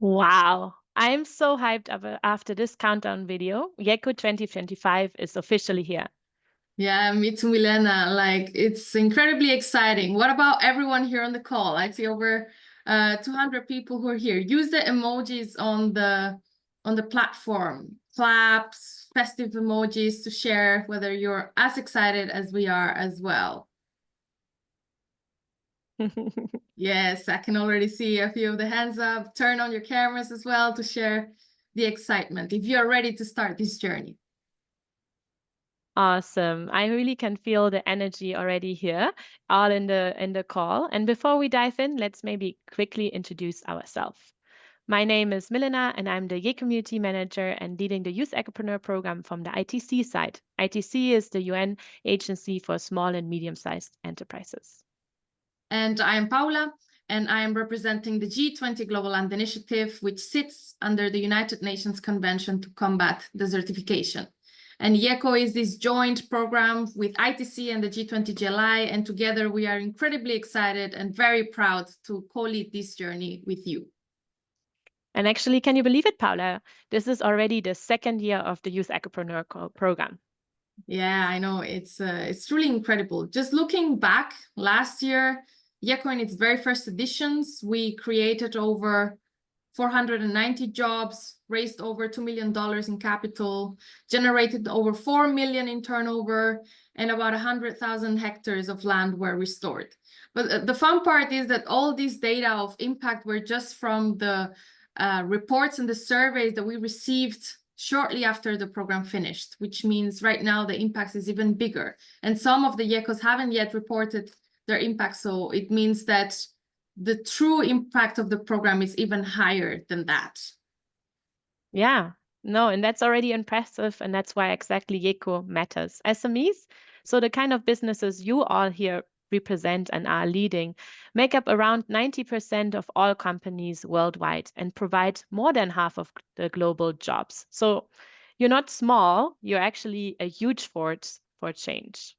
Wow. I'm so hyped after this countdown video. YECO 2025 is officially here. Yeah, me too, Milena. Like, it's incredibly exciting. What about everyone here on the call? I see over 200 people who are here. Use the emojis on the platform. Claps, festive emojis to share whether you're as excited as we are as well. Yes, I can already see a few of the hands up. Turn on your cameras as well to share the excitement if you're ready to start this journey. Awesome. I really can feel the energy already here, all in the call. And before we dive in, let's maybe quickly introduce ourselves. My name is Milena, and I'm the YE Community Manager and leading the Youth Ecopreneur Program from the ITC side. ITC is the UN Agency for Small and Medium-Sized Enterprises. And I am Paula, and I am representing the G20 Global Land Initiative, which sits under the United Nations Convention to Combat Desertification. And YECO is this joint program with ITC and the G20 GLI, and together we are incredibly excited and very proud to co-lead this journey with you. And actually, can you believe it, Paula? This is already the second year of the Youth Ecopreneur Program. Yeah, I know. It's truly incredible. Just looking back, last year, YECO in its very first editions, we created over 490 jobs, raised over $2 million in capital, generated over 4 million in turnover, and about 100,000 hectares of land were restored. But the fun part is that all these data of impact were just from the reports and the surveys that we received shortly after the program finished, which means right now the impact is even bigger. And some of the YECOs haven't yet reported their impact, so it means that the true impact of the program is even higher than that. Yeah, no, and that's already impressive. And that's why exactly YECO matters. SMEs, so the kind of businesses you all here represent and are leading, make up around 90% of all companies worldwide and provide more than half of the global jobs. So you're not small, you're actually a huge force for change.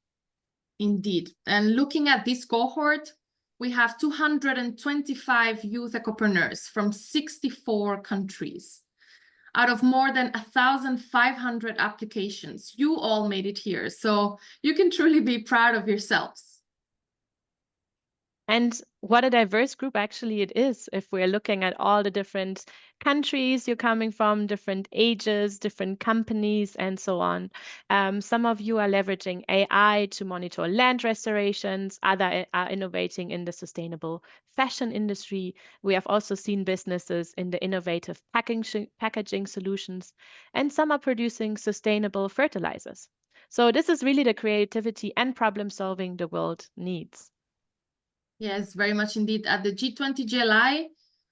Indeed. And looking at this cohort, we have 225 youth ecopreneurs from 64 countries. Out of more than 1,500 applications, you all made it here. So you can truly be proud of yourselves. And what a diverse group actually it is if we're looking at all the different countries you're coming from, different ages, different companies, and so on. Some of you are leveraging AI to monitor land restorations, others are innovating in the sustainable fashion industry. We have also seen businesses in the innovative packaging solutions, and some are producing sustainable fertilizers. So this is really the creativity and problem solving the world needs. Yes, very much indeed. At the G20 GLI,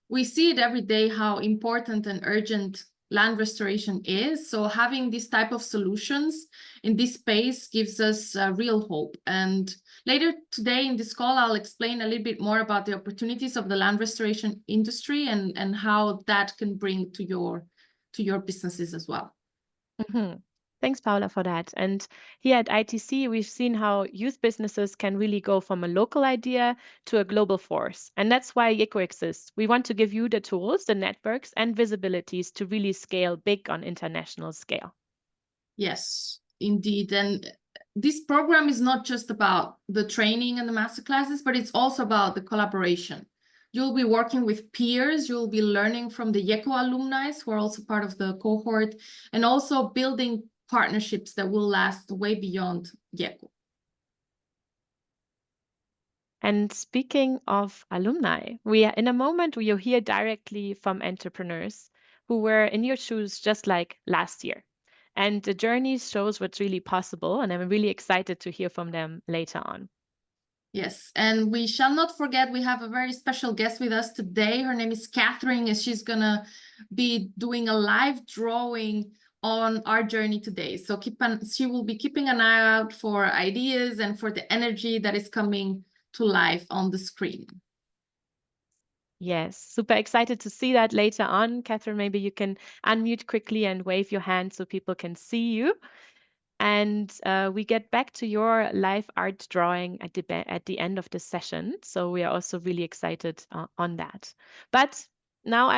we see it every day how important and urgent land restoration is. So having this type of solutions in this space gives us real hope. And later today in this call, I'll explain a little bit more about the opportunities of the land restoration industry and how that can bring to your businesses as well. Mhm. Thanks, Paula, for that. And here at ITC, we've seen how youth businesses can really go from a local idea to a global force. And that's why YECO exists. We want to give you the tools, the networks, and visibilities to really scale big on international scale. Yes, indeed. And this program is not just about the training and the master classes, but it's also about the collaboration. You'll be working with peers, you'll be learning from the YECO alumni who are also part of the cohort, and also building partnerships that will last way beyond YECO. And speaking of alumni, in a moment we'll hear directly from entrepreneurs who were in your shoes just like last year. And the journey shows what's really possible, and I'm really excited to hear from them later on. Yes, and we shall not forget we have a very special guest with us today. Her name is Catherine, and she's gonna be doing a live drawing on our journey today. So she will be keeping an eye out for ideas and for the energy that is coming to life on the screen. Yes, super excited to see that later on. Catherine, maybe you can unmute quickly and wave your hand so people can see you. And we get back to your live art drawing at the end of the session. So we are also really excited on that. But now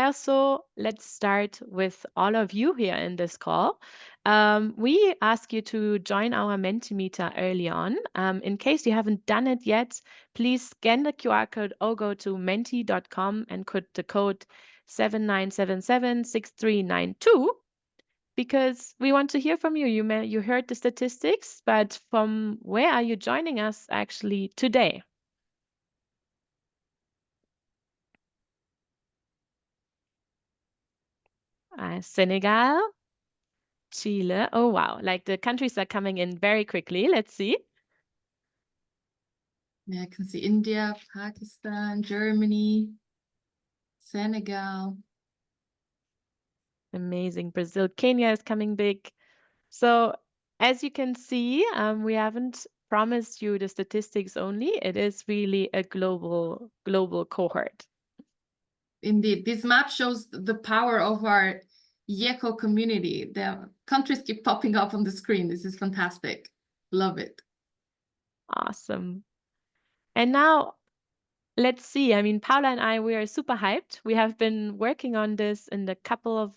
let's start with all of you here in this call. We ask you to join our Mentimeter early on. In case you haven't done it yet, please scan the QR code or go to menti.com and put the code 79776392 because we want to hear from you. You heard the statistics, but from where are you joining us actually today? Senegal, Chile. Oh, wow. Like the countries are coming in very quickly. Let's see. Yeah, I can see India, Pakistan, Germany, Senegal. Amazing. Brazil, Kenya is coming big. So as you can see, we haven't promised you the statistics only. It is really a global cohort. Indeed, this map shows the power of our YECO community. The countries keep popping up on the screen. This is fantastic. Love it. Awesome. And now let's see. I mean, Paula and I, we are super hyped. We have been working on this in the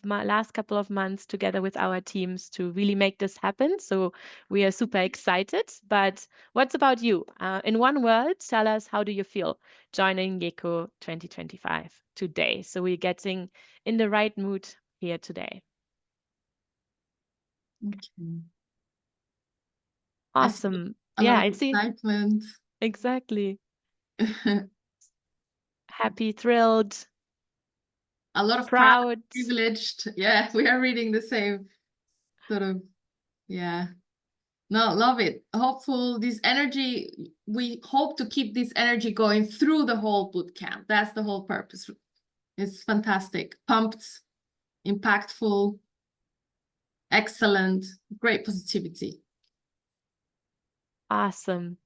last couple of months together with our teams to really make this happen. So we are super excited. But what's about you? In one word, tell us, how do you feel joining YECO 2025 today? So we're getting in the right mood here today. Okay. Awesome. A lot Yeah, of I see. excitement. Exactly. Happy, thrilled, A lot of pride, proud. privileged. Yeah, we are reading the same sort of, yeah. No, love it. Hopeful, this energy, we hope to keep this energy going through the whole boot camp. That's the whole purpose. It's fantastic. Pumped, impactful, excellent, great positivity. Awesome.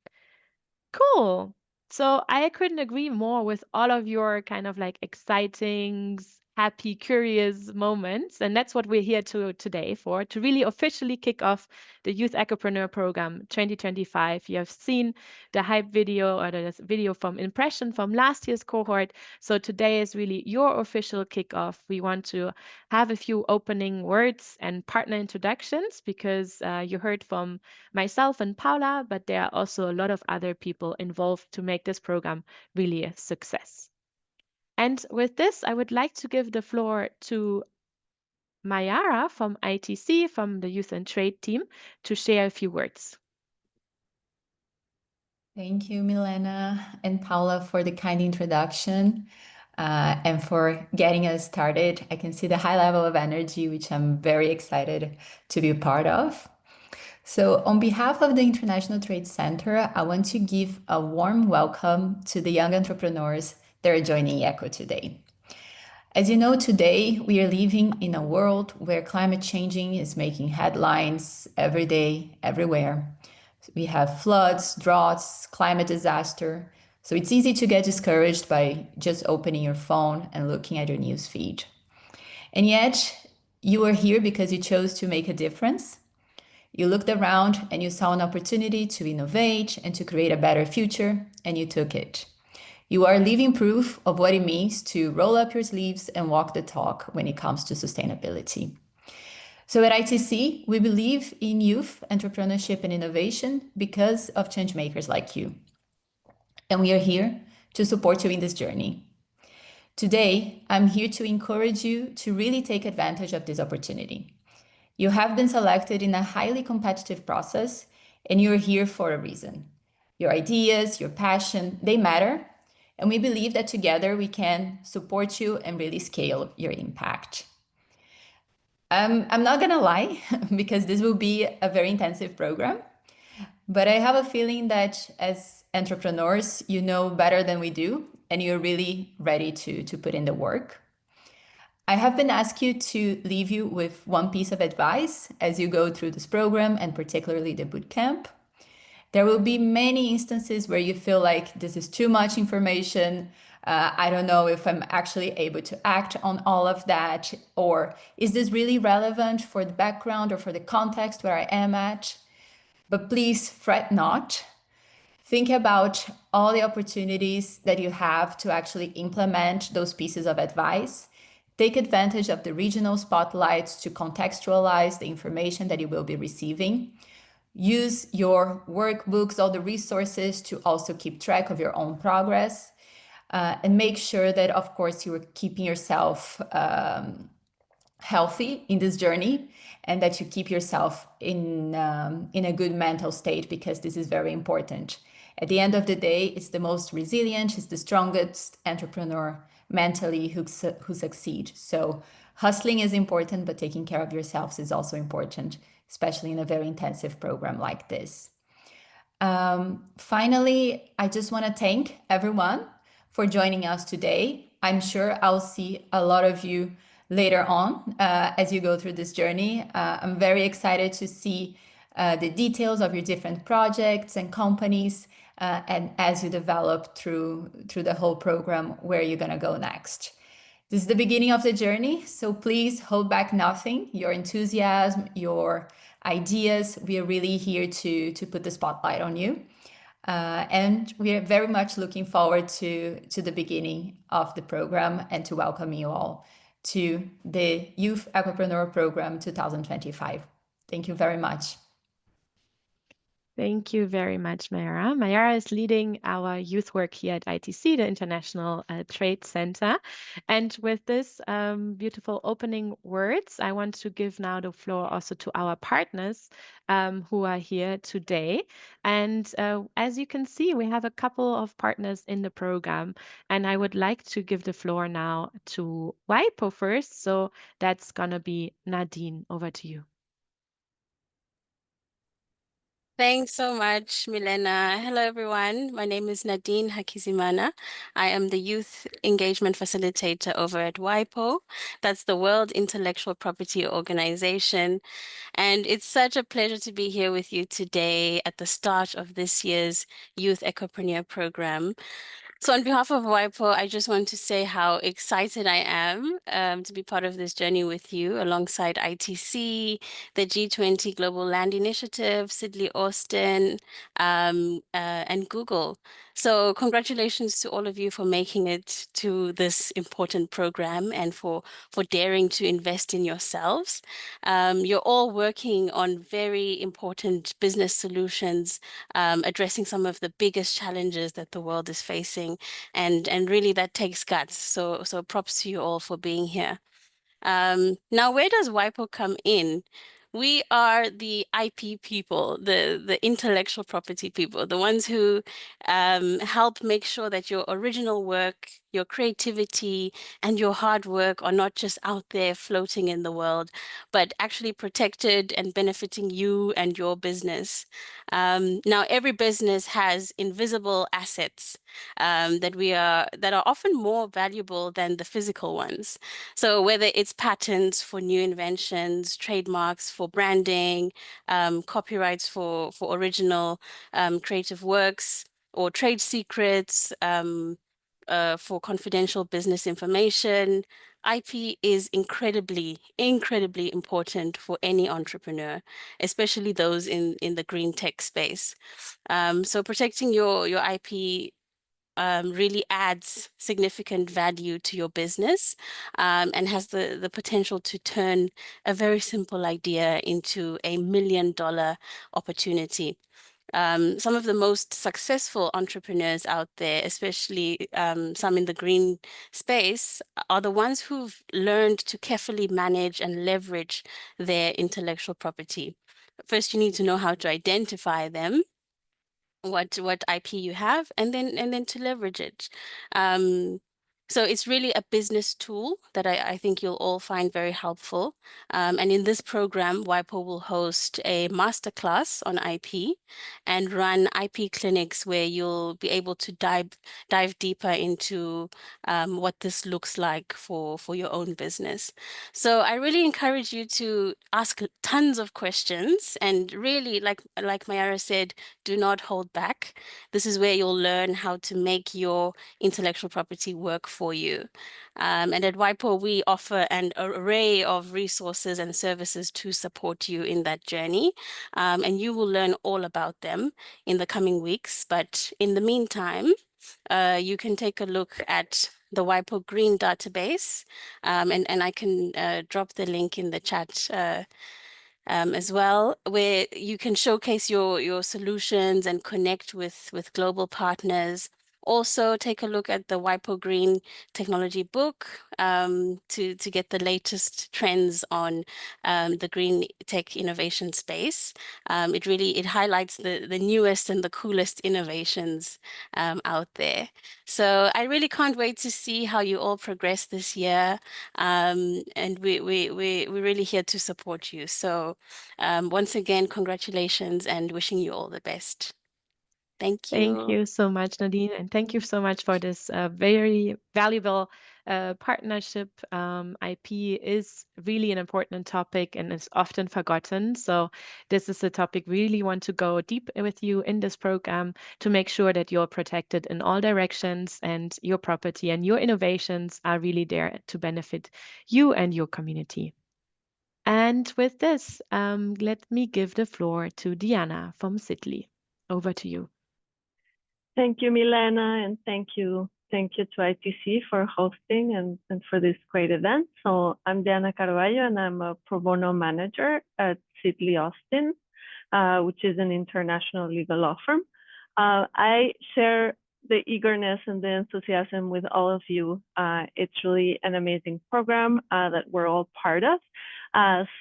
Cool. So I couldn't agree more with all of your kind of like exciting, happy, curious moments. And that's what we're here today for, to really officially kick off the Youth Ecopreneur Program 2025. You have seen the hype video or the video from impression from last year's cohort. So today is really your official kickoff. We want to have a few opening words and partner introductions because you heard from myself and Paula, but there are also a lot of other people involved to make this program really a success. And with this, I would like to give the floor to Mayara from ITC, from the Youth and Trade team, to share a few words. Thank you, Milena and Paula, for the kind introduction and for getting us started. I can see the high level of energy, which I'm very excited to be a part of. So on behalf of the International Trade Center, I want to give a warm welcome to the young entrepreneurs that are joining YECO today. As you know, today we are living in a world where climate changing is making headlines every day, everywhere. We have floods, droughts, climate disaster. So it's easy to get discouraged by just opening your phone and looking at your news feed. And yet you are here because you chose to make a difference. You looked around and you saw an opportunity to innovate and to create a better future, and you took it. You are living proof of what it means to roll up your sleeves and walk the talk when it comes to sustainability. So at ITC, we believe in youth, entrepreneurship, and innovation because of changemakers like you. And we are here to support you in this journey. Today, I'm here to encourage you to really take advantage of this opportunity. You have been selected in a highly competitive process, and you're here for a reason. Your ideas, your passion, they matter, and we believe that together we can support you and really scale your impact. I'm not gonna lie, because this will be a very intensive program, but I have a feeling that as entrepreneurs, you know better than we do, and you're really ready to put in the work. I have been asked you to leave you with one piece of advice as you go through this program, and particularly the bootcamp. There will be many instances where you feel like this is too much information. I don't know if I'm actually able to act on all of that, or is this really relevant for the background or for the context where I am at? But please fret not. Think about all the opportunities that you have to actually implement those pieces of advice, Take advantage of the regional spotlights to contextualize the information that you will be receiving. Use your workbooks, all the resources to also keep track of your own progress. And make sure that, of course, you are keeping yourself healthy in this journey, and that you keep yourself in a good mental state, because this is very important. At the end of the day, it's the most resilient, it's the strongest entrepreneur mentally who succeed. So hustling is important, but taking care of yourselves is also important, especially in a very intensive program like this. Finally, I just want to thank everyone for joining us today. I'm sure I'll see a lot of you later on as you go through this journey. I'm very excited to see the details of your different projects and companies, and as you develop through the whole program, where you're going to go next. This is the beginning of the journey, so please hold back nothing. Your enthusiasm, your ideas, we are really here to put the spotlight on you. And we are very much looking forward to the beginning of the program, and to welcome you all to the Youth Ecopreneur Program 2025. Thank you very much. Thank you very much, Mayara. Mayara is leading our youth work here at ITC, the International Trade Center. And with this beautiful opening words, I want to give now the floor also to our partners who are here today. And as you can see, we have a couple of partners in the program. And I would like to give the floor now to YECO first. So that's going to be Nadine. Over to you. Thanks so much, Milena. Hello, everyone. My name is Nadine Hakizimana. I am the Youth Engagement Facilitator over at WIPO. That's the World Intellectual Property Organization. And it's such a pleasure to be here with you today at the start of this year's Youth Ecopreneur Program. So on behalf of WIPO, I just want to say how excited I am to be part of this journey with you alongside ITC, the G20 Global Land Initiative, Sidley Austin, and Google. So congratulations to all of you for making it to this important program, and for daring to invest in yourselves. You're all working on very important business solutions, addressing some of the biggest challenges that the world is facing. And really that takes guts. So props to you all for being here. Now, where does WIPO come in? We are the IP people, the intellectual property people, the ones who help make sure that your original work, your creativity, and your hard work are not just out there floating in the world, but actually protected and benefiting you and your business. Now, every business has invisible assets that are often more valuable than the physical ones. So whether it's patents for new inventions, trademarks for branding, copyrights for original creative works, or trade secrets for confidential business information, IP is incredibly important for any entrepreneur, especially those in the green tech space. So protecting your IP really adds significant value to your business, and has the potential to turn a very simple idea into $1 million opportunity. Some of the most successful entrepreneurs out there, especially some in the green space, are the ones who've learned to carefully manage and leverage their intellectual property. First, you need to know how to identify them, what IP you have, and then to leverage it. So it's really a business tool that I think you'll all find very helpful. And in this program, WIPO will host a masterclass on IP and run IP clinics where you'll be able to dive deeper into what this looks like for your own business. So I really encourage you to ask tons of questions, and really, like Mayara said, do not hold back. This is where you'll learn how to make your intellectual property work for you. And at WIPO, we offer an array of resources and services to support you in that journey. And you will learn all about them in the coming weeks. But in the meantime, you can take a look at the WIPO Green database, and I can drop the link in the chat as well, where you can showcase your solutions and connect with global partners. Also, take a look at the WIPO Green Technology book to get the latest trends on the green tech innovation space. It highlights the newest and the coolest innovations out there. So I really can't wait to see how you all progress this year. And we're really here to support you. So once again, congratulations and wishing you all the best. Thank Thank you. you so much, Nadine, and thank you so much for this very valuable partnership. IP is really an important topic and is often forgotten. So this is a topic we really want to go deep with you in this program to make sure that you're protected in all directions and your property and your innovations are really there to benefit you and your community. And with this, let me give the floor to Diana from Sidley. Over to you. Thank you, Milena, and thank you to ITC for hosting and for this great event. So I'm Diana Carvalho, and I'm a pro bono manager at Sidley Austin, which is an international legal law firm. I share the eagerness and the enthusiasm with all of you. It's really an amazing program that we're all part of.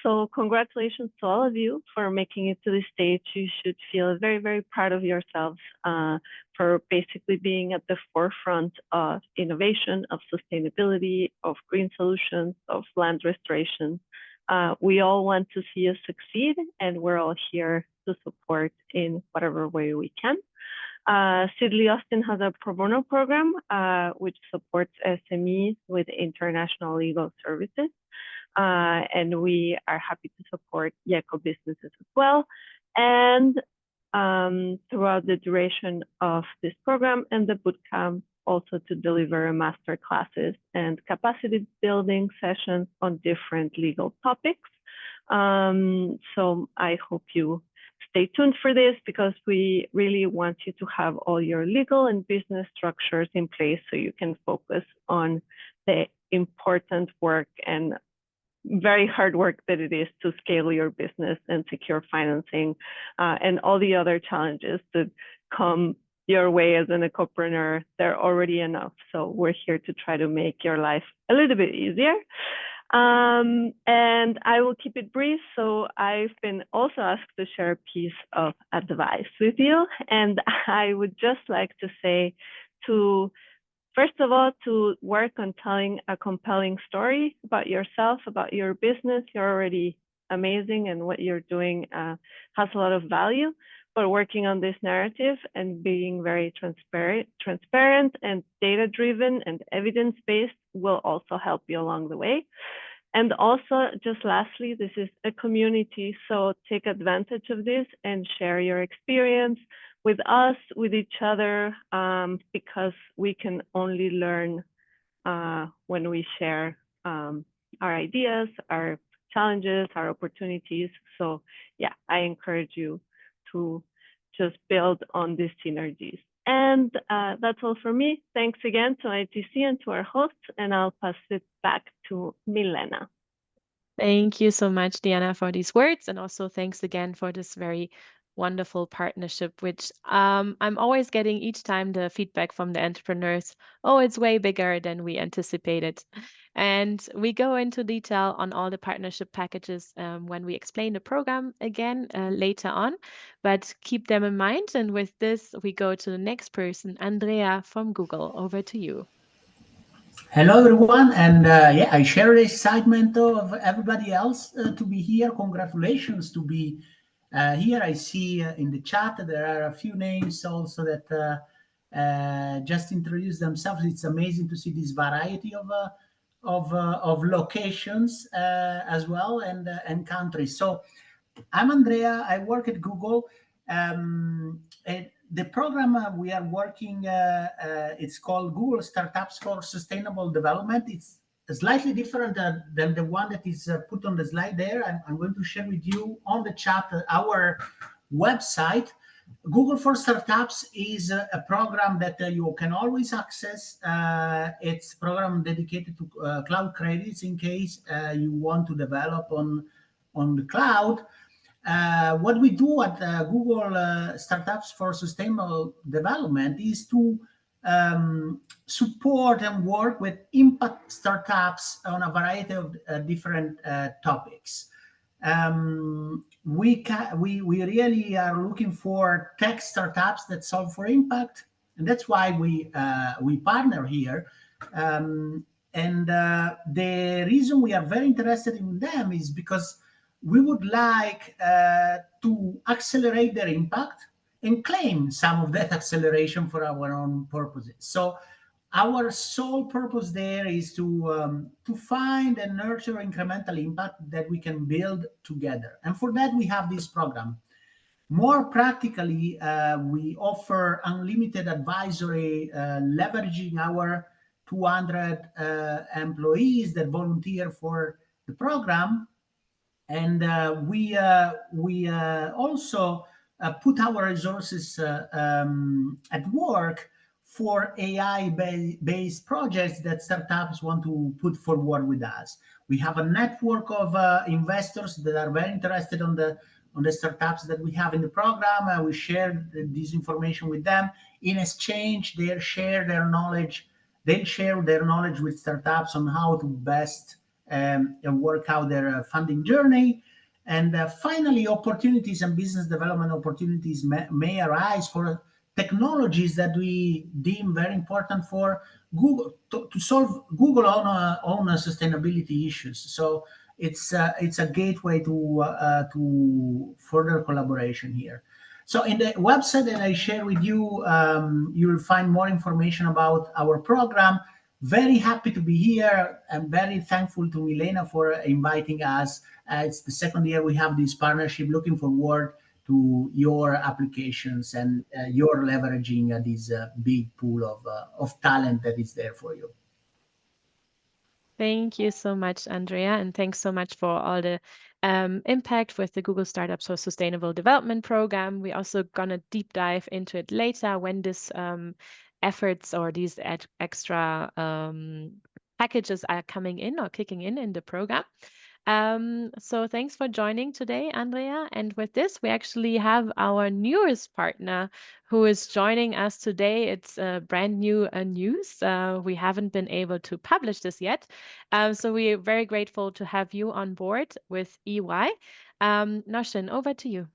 So congratulations to all of you for making it to this stage. You should feel very, very proud of yourselves for basically being at the forefront of innovation, of sustainability, of green solutions, of land restoration. We all want to see us succeed, and we're all here to support in whatever way we can. Sidley Austin has a pro bono program which supports SMEs with international legal services. And we are happy to support YECO businesses as well. And throughout the duration of this program and the bootcamp, also to deliver master classes and capacity building sessions on different legal topics. So I hope you stay tuned for this, because we really want you to have all your legal and business structures in place so you can focus on the important work and very hard work that it is to scale your business and secure financing and all the other challenges that come your way as an ecopreneur. They're already enough. So we're here to try to make your life a little bit easier. And I will keep it brief. So I've been also asked to share a piece of advice with you. And I would just like to say first of all, to work on telling a compelling story about yourself, about your business. You're already amazing, and what you're doing has a lot of value. But working on this narrative and being very transparent and data-driven and evidence-based will also help you along the way. And also, just lastly, this is a community, so take advantage of this and share your experience with us, with each other, because we can only learn when we share our ideas, our challenges, our opportunities. So yeah, I encourage you to just build on these synergies. And that's all for me. Thanks again to ITC and to our hosts, and I'll pass it back to Milena. Thank you so much, Diana, for these words. And also thanks again for this very wonderful partnership, which I'm always getting each time the feedback from the entrepreneurs. Oh, it's way bigger than we anticipated. And we go into detail on all the partnership packages when we explain the program again later on, but keep them in mind. And with this, we go to the next person, Andrea from Google. Over to you. Hello, everyone. And yeah, I share the excitement of everybody else to be here. Congratulations to be here. I see in the chat there are a few names also that just introduce themselves. It's amazing to see this variety of locations as well and countries. So I'm Andrea. I work at Google. The program we are working, it's called Google Startups for Sustainable Development. It's slightly different than the one that is put on the slide there. I'm going to share with you on the chat our website. Google for Startups is a program that you can always access. It's a program dedicated to cloud credits in case you want to develop on the cloud. What we do at Google Startups for Sustainable Development is to support and work with impact startups on a variety of different topics. We really are looking for tech startups that solve for impact, and that's why we partner here. The reason we are very interested in them is because we would like to accelerate their impact and claim some of that acceleration for our own purposes. So our sole purpose there is to find and nurture incremental impact that we can build together. And for that, we have this program. More practically, we offer unlimited advisory, leveraging our 200 employees that volunteer for the program. And we also put our resources at work for AI-based projects that startups want to put forward with us. We have a network of investors that are very interested on the startups that we have in the program, and we share this information with them. In exchange, they'll share their knowledge with startups on how to best work out their funding journey. And finally, opportunities and business development opportunities may arise for technologies that we deem very important for Google to solve Google own sustainability issues. So it's a gateway to further collaboration here. So in the website that I share with you, you will find more information about our program. Very happy to be here. I'm very thankful to Milena for inviting us. It's the second year we have this partnership. Looking forward to your applications and your leveraging this big pool of talent that is there for you. Thank you so much, Andrea, and thanks so much for all the impact with the Google Startups for Sustainable Development program. We're also gonna deep dive into it later when this efforts or these extra packages are coming in or kicking in the program. So thanks for joining today, Andrea. And with this, we actually have our newest partner who is joining us today. It's brand new news. We haven't been able to publish this yet. So we're very grateful to have you on board with EY. Noshin, over to you.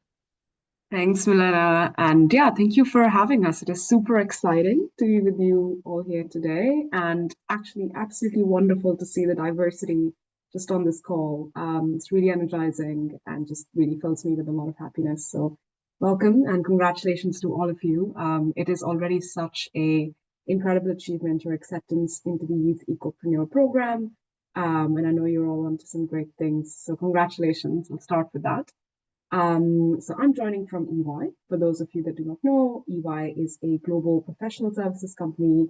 Thanks, Milena. And yeah, thank you for having us. It is super exciting to be with you all here today, and actually absolutely wonderful to see the diversity just on this call. It's really energizing and just really fills me with a lot of happiness. So welcome and congratulations to all of you. It is already such an incredible achievement, your acceptance into the Youth Ecopreneur program. And I know you're all onto some great things. So congratulations. I'll start with that. So I'm joining from EY. For those of you that do not know, EY is a global professional services company.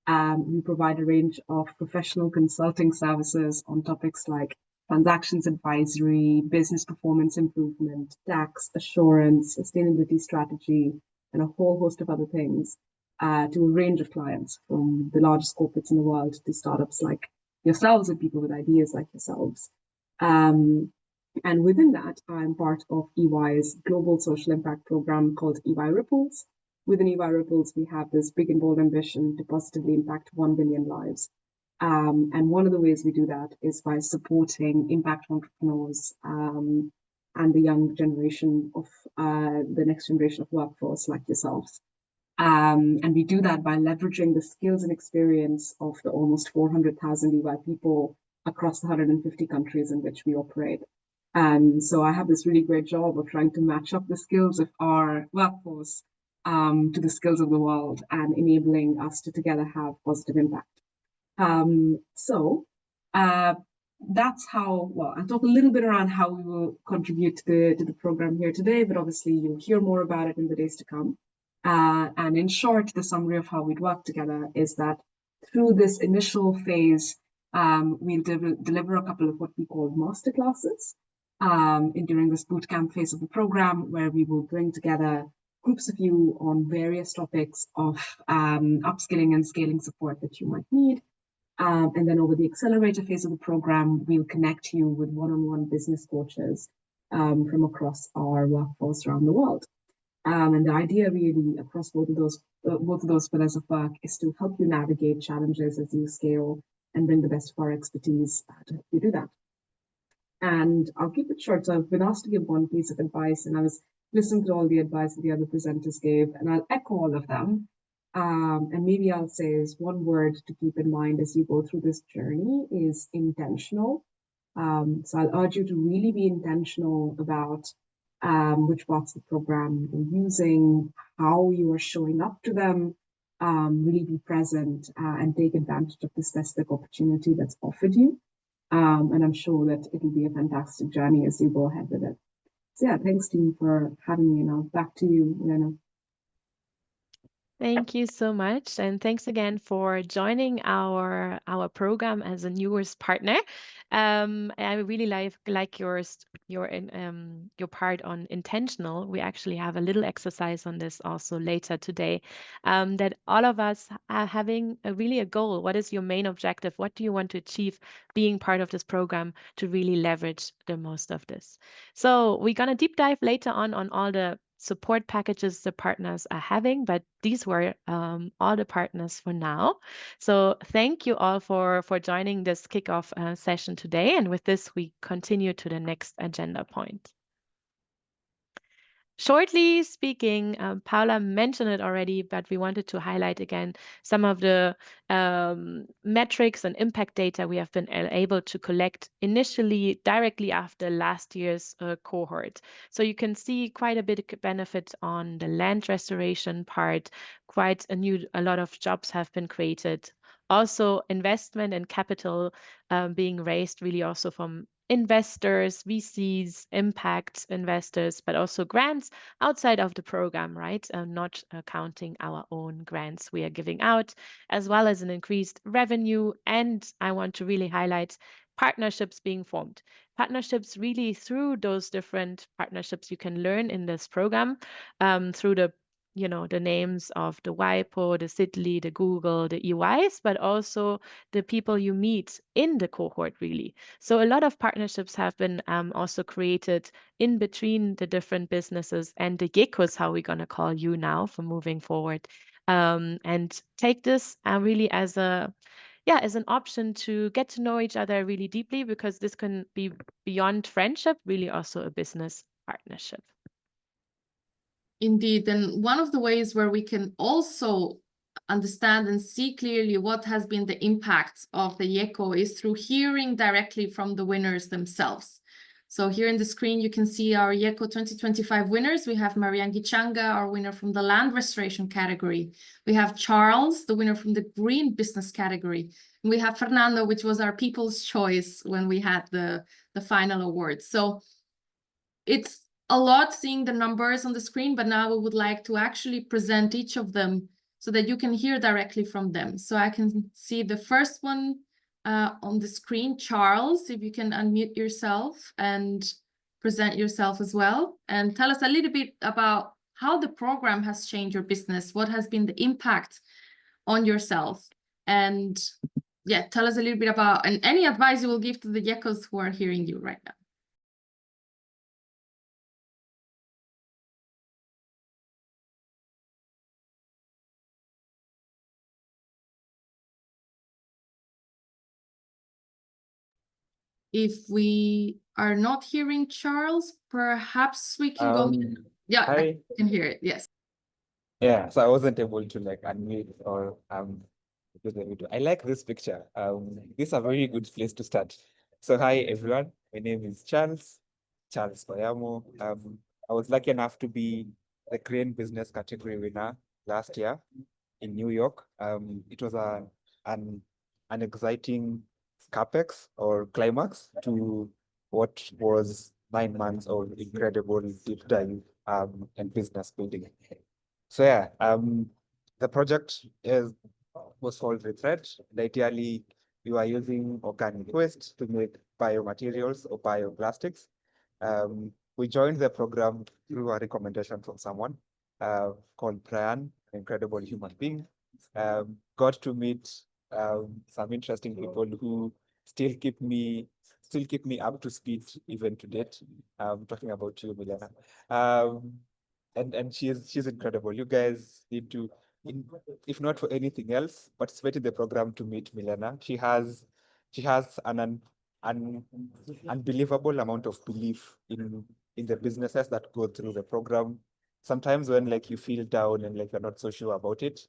We provide a range of professional consulting services on topics like transactions advisory, business performance improvement, tax assurance, sustainability strategy, and a whole host of other things to a range of clients, from the largest corporates in the world to startups like yourselves and people with ideas like yourselves. And within that, I'm part of EY's global social impact program called EY Ripples. Within EY Ripples, we have this big and bold ambition to positively impact 1 billion lives. And one of the ways we do that is by supporting impact entrepreneurs and the young generation of the next generation of workforce like yourselves. And we do that by leveraging the skills and experience of the almost 400,000 EY people across the 150 countries in which we operate. So I have this really great job of trying to match up the skills of our workforce to the skills of the world and enabling us to together have positive impact. That's how, well, I'll talk a little bit around how we will contribute to the program here today, but obviously you'll hear more about it in the days to come. And in short, the summary of how we'd work together is that through this initial phase, we'll deliver a couple of what we call masterclasses during this bootcamp phase of the program, where we will bring together groups of you on various topics of upskilling and scaling support that you might need. And then over the accelerator phase of the program, we'll connect you with one-on-one business coaches from across our workforce around the world. And the idea really across both of those pillars of work is to help you navigate challenges as you scale and bring the best of our expertise to help you do that. And I'll keep it short. So I've been asked to give one piece of advice, and I was listening to all the advice that the other presenters gave, and I'll echo all of them. And maybe I'll say is one word to keep in mind as you go through this journey is intentional. So I'll urge you to really be intentional about which parts of the program you're using, how you are showing up to them, really be present and take advantage of the specific opportunity that's offered you. And I'm sure that it'll be a fantastic journey as you go ahead with it. So yeah, thanks team for having me. Now back to you, Elena. Thank you so much, and thanks again for joining our program as a newest partner. I really like your part on intentional. We actually have a little exercise on this also later today. That all of us are having a goal. What is your main objective? What do you want to achieve being part of this program to really leverage the most of this? So we're gonna deep dive later on all the support packages the partners are having, but these were all the partners for now. So thank you all for joining this kickoff session today. And with this, we continue to the next agenda point. Shortly speaking, Paula mentioned it already, but we wanted to highlight again some of the metrics and impact data we have been able to collect initially directly after last year's cohort. So you can see quite a bit of benefit on the land restoration part. Quite a lot of jobs have been created. Also, investment and capital being raised really also from investors, VCs, impact investors, but also grants outside of the program, right? Not counting our own grants we are giving out, as well as an increased revenue. And I want to really highlight partnerships being formed. Partnerships really through those different partnerships you can learn in this program through the the names of the YECO, the Sidley, the Google, the EYs, but also the people you meet in the cohort, really. So a lot of partnerships have been also created in between the different businesses, and the YECO is how we're going to call you now for moving forward. And take this really as an option to get to know each other really deeply, because this can be beyond friendship, really also a business partnership. Indeed, and one of the ways where we can also understand and see clearly what has been the impact of the YECO is through hearing directly from the winners themselves. So here in the screen, you can see our YECO 2025 winners. We have Marianne Gichanga, our winner from the land restoration category. We have Charles, the winner from the green business category. And we have Fernando, which was our people's choice when we had the final awards. So it's a lot seeing the numbers on the screen, but now we would like to actually present each of them so that you can hear directly from them. So I can see the first one on the screen. Charles, if you can unmute yourself and present yourself as well, and tell us a little bit about how the program has changed your business, what has been the impact on yourself, and yeah, tell us a little bit about, and any advice you will give to the YECOs who are hearing you right now. If we are not hearing Charles, perhaps we can go. Yeah, hi. I can hear it. Yes. Yeah, so I wasn't able to like unmute or do the video. I like this picture. This is a very good place to start. So hi everyone, my name is Charles Bayamo. I was lucky enough to be the Green Business category winner last year in New York. It was an exciting capex or climax to what was 9 months of incredible deep dive and business building. So yeah, the project was called Rethread. Ideally, we are using organic waste to make biomaterials or bioplastics. We joined the program through a recommendation from someone. called Brian, an incredible human being. Got to meet some interesting people who still keep me up to speed even to date. Talking about you, Milena. And she's incredible. You guys need to, if not for anything else, participate in the program to meet Milena. She has an unbelievable amount of belief in the businesses that go through the program. Sometimes when like you feel down and like you're not so sure about it,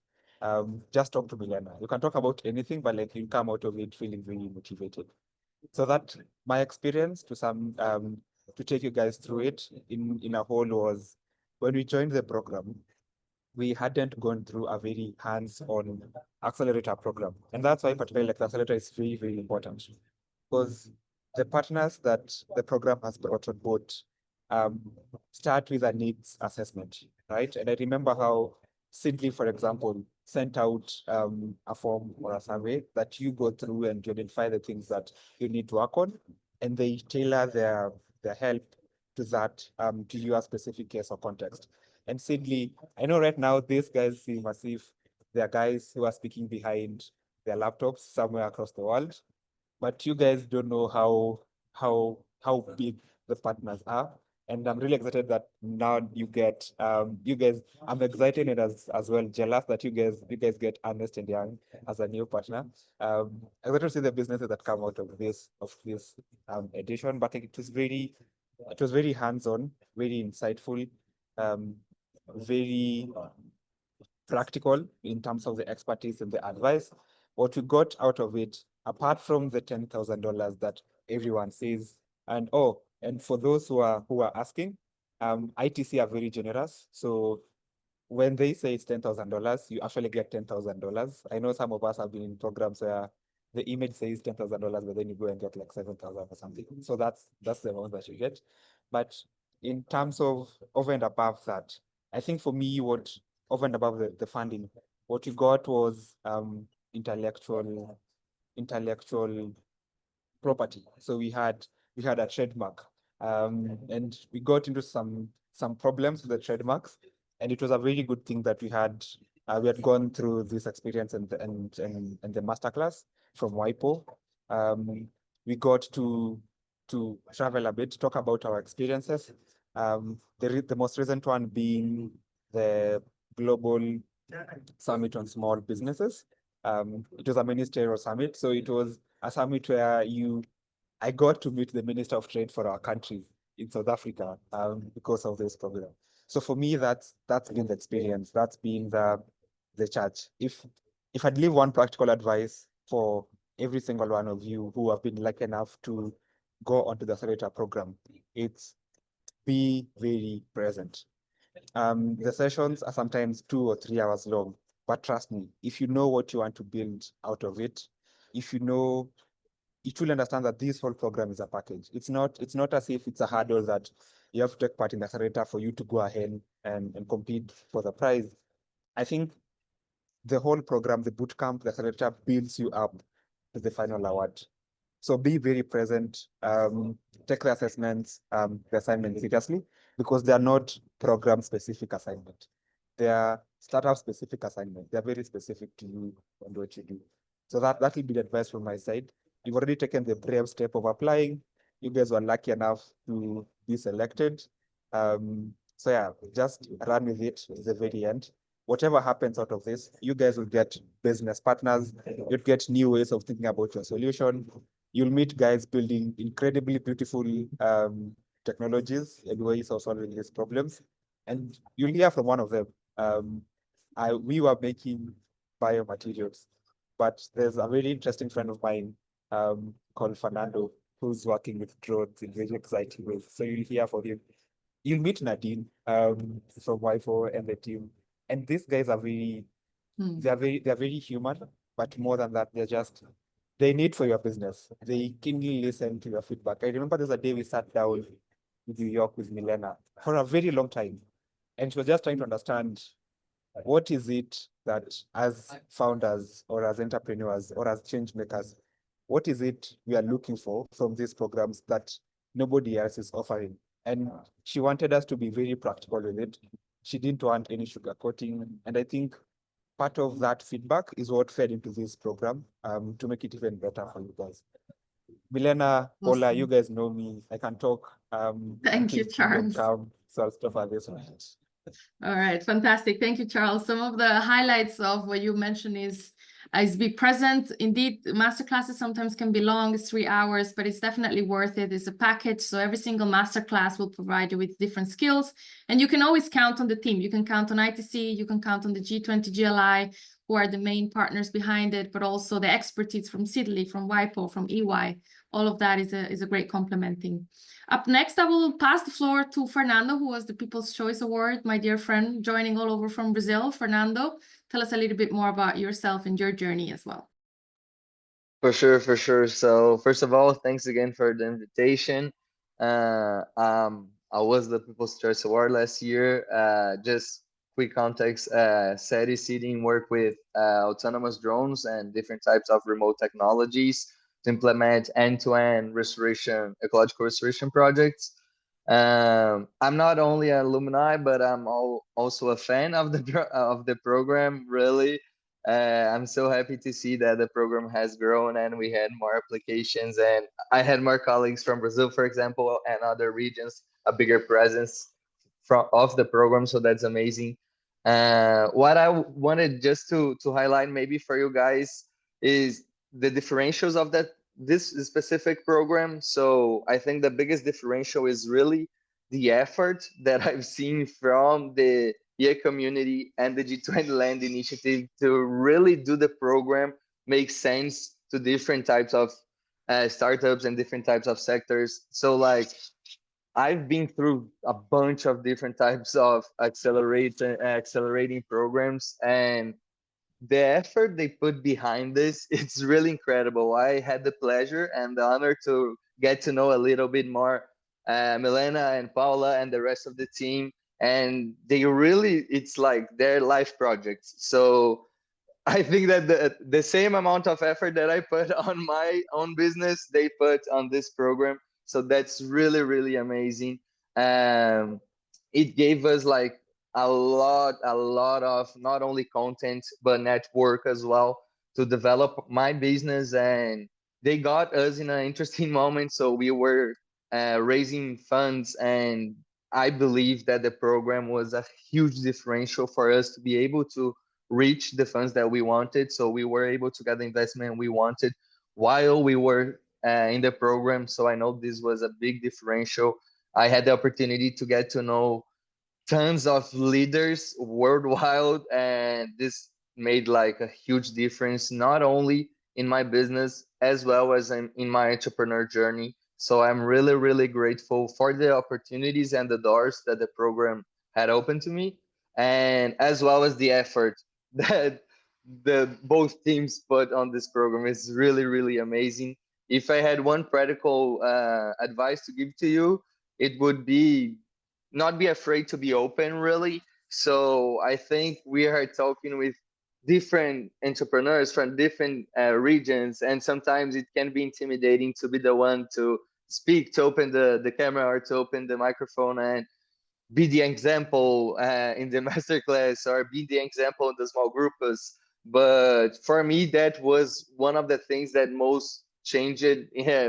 just talk to Milena. You can talk about anything, but like you come out of it feeling really motivated. So that my experience to take you guys through it in a whole was when we joined the program, we hadn't gone through a very hands-on accelerator program. And that's why particularly like the accelerator is very, very important, because the partners that the program has brought on board um, start with a needs assessment, right? And I remember how Sidley, for example, sent out a form or a survey that you go through and you identify the things that you need to work on, and they tailor their help to that, to your specific case or context. And Sidley, I know right now these guys seem as if they're guys who are speaking behind their laptops somewhere across the world, but you guys don't know how big the partners are. And I'm really excited that now you get you guys. I'm excited and as well jealous that you guys get Ernest and Young as a new partner. Excited to see the businesses that come out of this edition. But it was very hands-on, very insightful, very practical in terms of the expertise and the advice. What we got out of it, apart from the $10,000 that everyone says, and for those who are asking, ITC are very generous. So when they say it's $10,000, you actually get $10,000. I know some of us have been in programs where the image says $10,000, but then you go and get like 7,000 or something. So that's the amount that you get. But in terms of over and above that, I think for me, what over and above the funding, what you got was intellectual property. So we had a trademark, and we got into some problems with the trademarks, and it was a very good thing that we had gone through this experience and the masterclass from YECO. We got to travel a bit, talk about our experiences. The most recent one being the Global Summit on Small Businesses. It was a ministerial summit, so it was a summit where I got to meet the Minister of Trade for our country in South Africa because of this program. So for me, that's been the experience. That's been the charge. If I'd leave one practical advice for every single one of you who have been lucky enough to go onto the accelerator program, it's be very present. The sessions are sometimes 2 or 3 hours long, but trust me, if you know what you want to build out of it, if you know, you truly understand that this whole program is a package. It's not as if it's a hurdle that you have to take part in the accelerator for you to go ahead and compete for the prize. I think the whole program, the bootcamp, the accelerator builds you up to the final award. So be very present, take the assessments, the assignments seriously, because they are not program-specific assignment. They are startup-specific assignment. They are very specific to you and what you do. So that will be the advice from my side. You've already taken the brave step of applying. You guys were lucky enough to be selected. So yeah, just run with it to the very end. Whatever happens out of this, you guys will get business partners. You'll get new ways of thinking about your solution. You'll meet guys building incredibly beautiful technologies and ways of solving these problems. And you'll hear from one of them. We were making biomaterials, but there's a very interesting friend of mine called Fernando, who's working with drones in very exciting ways. So you'll hear from him. You'll meet Nadine from YECO and the team. And these guys are they're very human, but more than that, they need for your business. They keenly listen to your feedback. I remember there's a day we sat down with New York with Milena for a very long time. And she was just trying to understand what is it that as founders or as entrepreneurs or as change makers, what is it we are looking for from these programs that nobody else is offering? And she wanted us to be very practical with it. She didn't want any sugarcoating. And I think part of that feedback is what fed into this program to make it even better for you guys. Milena, Paula, you guys know me. I can talk. Thank you, Charles. So I'll stop at this one. All right, fantastic. Thank you, Charles. Some of the highlights of what you mentioned is be present. Indeed, masterclasses sometimes can be long, it's 3 hours, but it's definitely worth it. It's a package, so every single masterclass will provide you with different skills, and you can always count on the team. You can count on ITC, you can count on the G20 GLI, who are the main partners behind it, but also the expertise from Sidley, from WIPO, from EY. All of that is a great complementing. Up next, I will pass the floor to Fernando, who was the People's Choice Award, my dear friend, joining all over from Brazil. Fernando, tell us a little bit more about yourself and your journey as well. For sure, for sure. So first of all, thanks again for the invitation. I was the People's Choice Award last year. Just quick context, SETI Seeding work with autonomous drones and different types of remote technologies to implement end-to-end restoration, ecological restoration projects. I'm not only an alumni, but I'm also a fan of the program. Really, I'm so happy to see that the program has grown and we had more applications, and I had more colleagues from Brazil, for example, and other regions, a bigger presence of the program. So that's amazing. What I wanted just to highlight maybe for you guys is the differentials of this specific program. So I think the biggest differential is really the effort that I've seen from the YECO community and the G20 Land Initiative to really do the program make sense to different types of startups and different types of sectors. So like I've been through a bunch of different types of accelerating programs, and the effort they put behind this, it's really incredible. I had the pleasure and the honor to get to know a little bit more Milena and Paula and the rest of the team, and they really, it's like their life projects. So I think that the same amount of effort that I put on my own business, they put on this program. So that's really, really amazing. It gave us like a lot of not only content, but network as well to develop my business. And they got us in an interesting moment. So we were raising funds, and I believe that the program was a huge differential for us to be able to reach the funds that we wanted. So we were able to get the investment we wanted while we were in the program. So I know this was a big differential. I had the opportunity to get to know tons of leaders worldwide, and this made like a huge difference, not only in my business as well as in my entrepreneur journey. So I'm really, really grateful for the opportunities and the doors that the program had opened to me, and as well as the effort that the both teams put on this program. Is really, really amazing. If I had one practical advice to give to you, it would be not be afraid to be open, really. So I think we are talking with different entrepreneurs from different regions, and sometimes it can be intimidating to be the one to speak, to open the camera or to open the microphone and be the example in the masterclass or be the example in the small groups. But for me, that was one of the things that most changed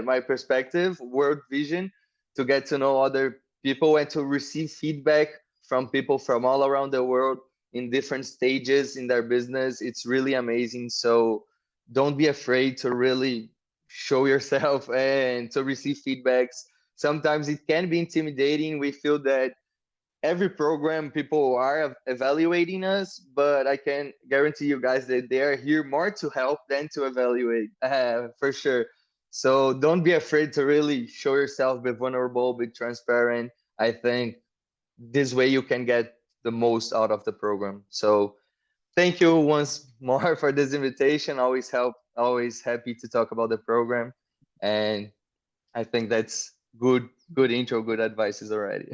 my perspective, world vision, to get to know other people and to receive feedback from people from all around the world in different stages in their business. It's really amazing. So don't be afraid to really show yourself and to receive feedbacks. Sometimes it can be intimidating. We feel that every program people are evaluating us, but I can guarantee you guys that they are here more to help than to evaluate, for sure. So don't be afraid to really show yourself, be vulnerable, be transparent. I think this way you can get the most out of the program. So thank you once more for this invitation. Always happy to talk about the program. And I think that's good intro, good advices already.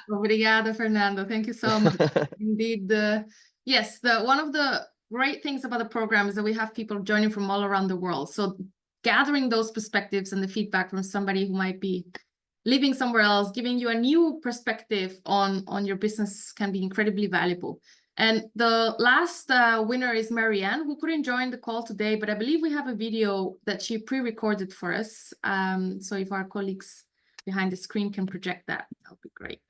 Obrigada, Fernando. Thank you so much. Indeed, yes, one of the great things about the program is that we have people joining from all around the world. So gathering those perspectives and the feedback from somebody who might be living somewhere else, giving you a new perspective on your business can be incredibly valuable. And the last winner is Marianne, who couldn't join the call today, but I believe we have a video that she pre-recorded for us. So if our colleagues behind the screen can project that, that would be great.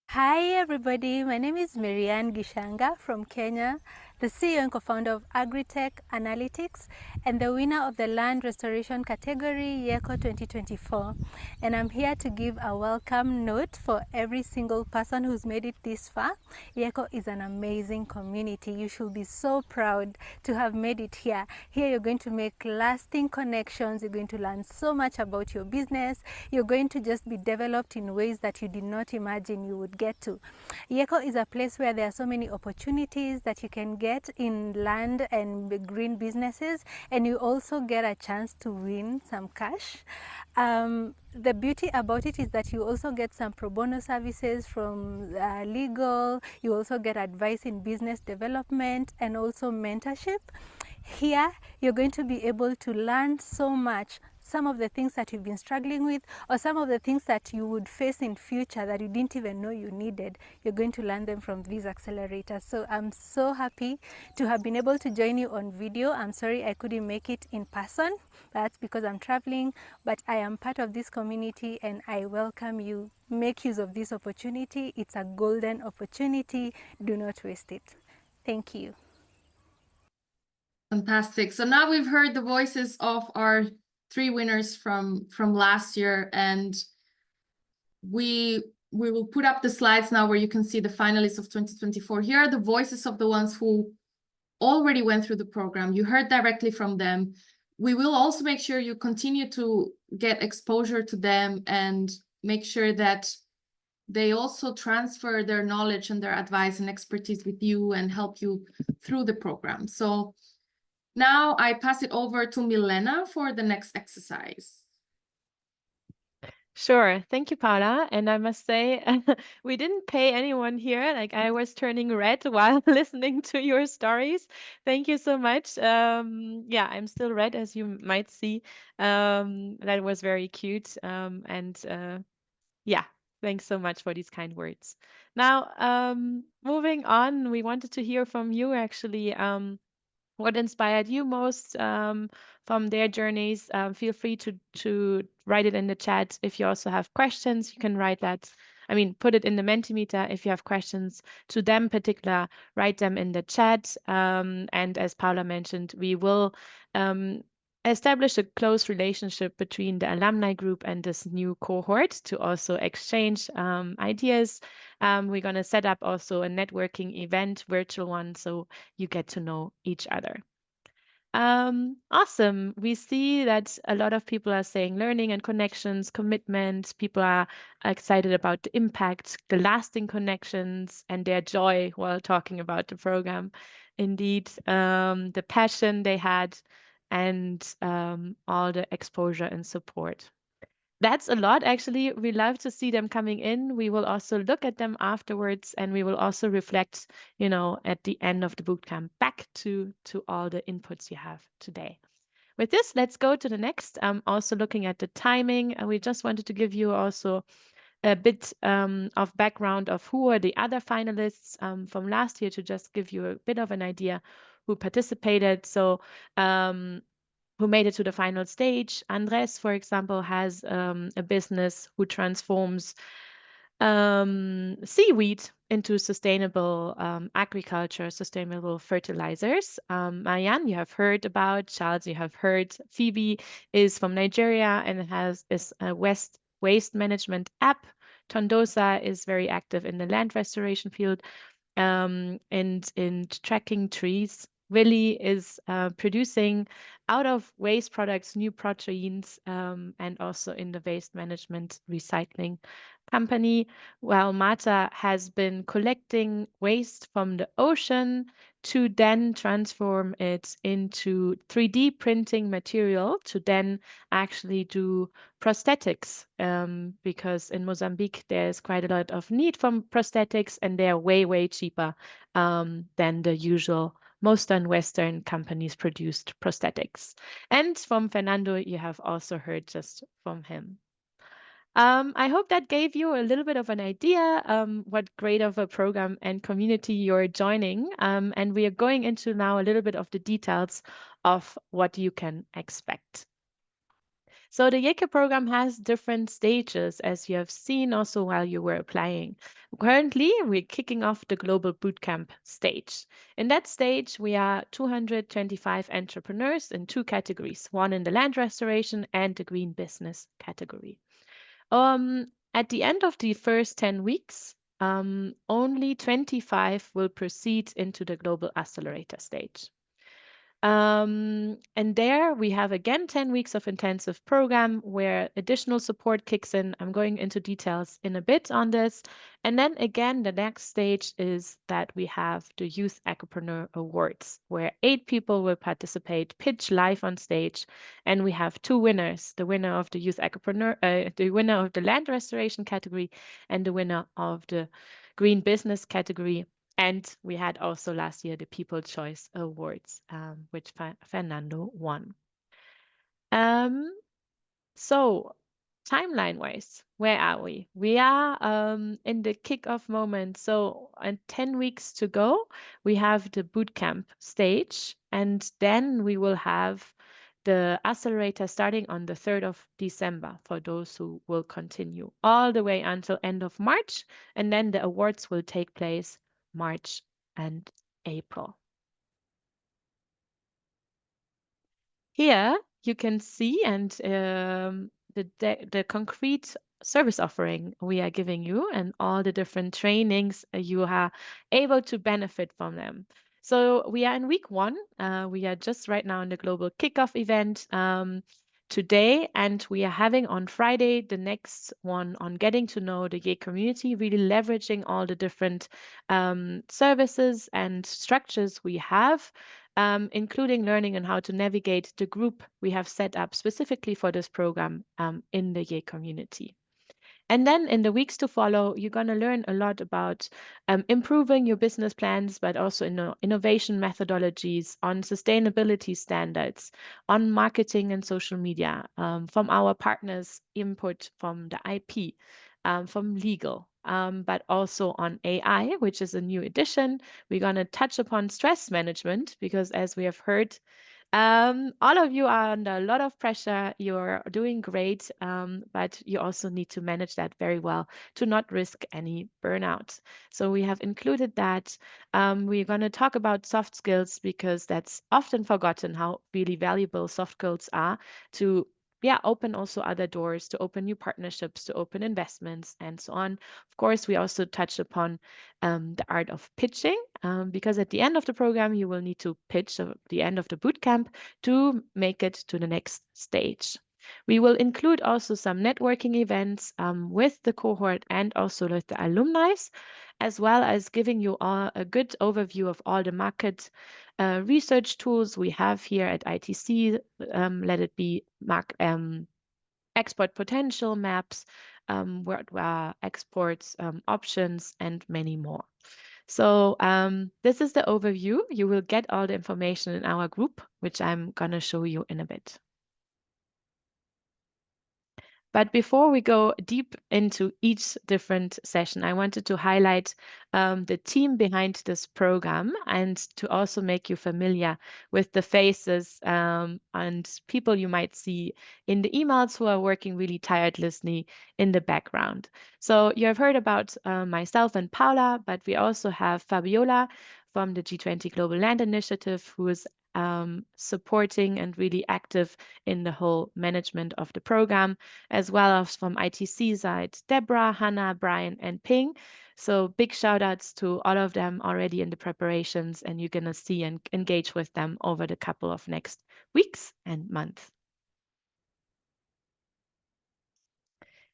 Hi everybody, my name is Marianne Gishanga from Kenya, the CEO and co-founder of Agritech Analytics and the winner of the Land Restoration category YECO 2024. And I'm here to give a welcome note for every single person who's made it this far. YECO is an amazing community. You should be so proud to have made it here. Here you're going to make lasting connections, you're going to learn so much about your business, you're going to just be developed in ways that you did not imagine you would get to. YECO is a place where there are so many opportunities that you can get in land and green businesses, and you also get a chance to win some cash. The beauty about it is that you also get some pro bono services from legal, you also get advice in business development and also mentorship. Here, you're going to be able to learn so much, some of the things that you've been struggling with, or some of the things that you would face in future that you didn't even know you needed. You're going to learn them from these accelerators. So I'm so happy to have been able to join you on video. I'm sorry I couldn't make it in person. That's because I'm traveling, but I am part of this community and I welcome you. Make use of this opportunity. It's a golden opportunity. Do not waste it. Thank you. Fantastic. So now we've heard the voices of our 3 winners from last year, and we will put up the slides now where you can see the finalists of 2024. Here are the voices of the ones who already went through the program. You heard directly from them. We will also make sure you continue to get exposure to them and make sure that they also transfer their knowledge and their advice and expertise with you and help you through the program. So now I pass it over to Milena for the next exercise. Sure. Thank you, Paula. And I must say, we didn't pay anyone here. Like I was turning red while listening to your stories. Thank you so much. Yeah, I'm still red, as you might see. That was very cute. Yeah, thanks so much for these kind words. Now, moving on, we wanted to hear from you actually. What inspired you most from their journeys? Feel free to write it in the chat. If you also have questions, you can write that. I mean, put it in the Mentimeter. If you have questions to them particular, write them in the chat. And as Paula mentioned, we will establish a close relationship between the alumni group and this new cohort to also exchange ideas. We're going to set up also a networking event, virtual one, so you get to know each other. Awesome. We see that a lot of people are saying learning and connections, commitment. People are excited about the impact, the lasting connections, and their joy while talking about the program. Indeed, the passion they had and all the exposure and support. That's a lot, actually. We love to see them coming in. We will also look at them afterwards, and we will also reflect, at the end of the bootcamp back to all the inputs you have today. With this, let's go to the next. Also looking at the timing, we just wanted to give you also a bit of background of who are the other finalists from last year to just give you a bit of an idea who participated. So who made it to the final stage. Andres, for example, has a business who transforms seaweed into sustainable agriculture, sustainable fertilizers. Marianne, you have heard about. Charles, you have heard. Phoebe is from Nigeria and is a waste management app. Tondosa is very active in the land restoration field and in tracking trees really is producing out of waste products new proteins, and also in the waste management recycling company, while Mata has been collecting waste from the ocean to then transform it into 3D printing material to then actually do prosthetics, because in Mozambique there's quite a lot of need for prosthetics and they're way, way cheaper than the usual most Western companies produced prosthetics. And from Fernando, you have also heard just from him. I hope that gave you a little bit of an idea what grade of a program and community you're joining. And we are going into now a little bit of the details of what you can expect. So the YECO program has different stages, as you have seen also while you were applying. Currently, we're kicking off the Global Bootcamp stage. In that stage, we are 225 entrepreneurs in two categories, one in the land restoration and the green business category. At the end of the first 10 weeks, only 25 will proceed into the Global Accelerator stage. And there we have again 10 weeks of intensive program where additional support kicks in. I'm going into details in a bit on this. And then again, the next stage is that we have the Youth Ecopreneur Awards, where 8 people will participate, pitch live on stage, and we have 2 winners: the winner of the Youth Ecopreneur, the winner of the land restoration category, and the winner of the green business category. And we had also last year the People Choice Awards, which Fernando won. So timeline-wise, where are we? We are in the kickoff moment. So 10 weeks to go, we have the bootcamp stage, and then we will have the accelerator starting on the 3rd of December for those who will continue all the way until end of March, and then the awards will take place March and April. Here you can see and the concrete service offering we are giving you and all the different trainings you are able to benefit from them. So we are in week 1. We are just right now in the global kickoff event today, and we are having on Friday the next one on getting to know the YECO community, really leveraging all the different services and structures we have, including learning on how to navigate the group we have set up specifically for this program in the YECO community. And then in the weeks to follow, you're going to learn a lot about improving your business plans, but also innovation methodologies, on sustainability standards, on marketing and social media, from our partners, input from the IP, from legal, but also on AI, which is a new addition. We're going to touch upon stress management because, as we have heard, all of you are under a lot of pressure. You're doing great, but you also need to manage that very well to not risk any burnout. So we have included that. We're going to talk about soft skills because that's often forgotten how really valuable soft skills are to open also other doors, to open new partnerships, to open investments, and so on. Of course, we also touched upon the art of pitching, because at the end of the program, you will need to pitch at the end of the bootcamp to make it to the next stage. We will include also some networking events with the cohort and also with the alumni, as well as giving you all a good overview of all the market research tools we have here at ITC. Let it be export potential maps, world exports options, and many more. So this is the overview. You will get all the information in our group, which I'm going to show you in a bit. But before we go deep into each different session, I wanted to highlight the team behind this program and to also make you familiar with the faces and people you might see in the emails who are working really tirelessly in the background. So you have heard about myself and Paula, but we also have Fabiola from the G20 Global Land Initiative, who is supporting and really active in the whole management of the program, as well as from ITC side, Deborah, Hannah, Brian, and Ping. So big shout outs to all of them already in the preparations, and you're going to see and engage with them over the couple of next weeks and months.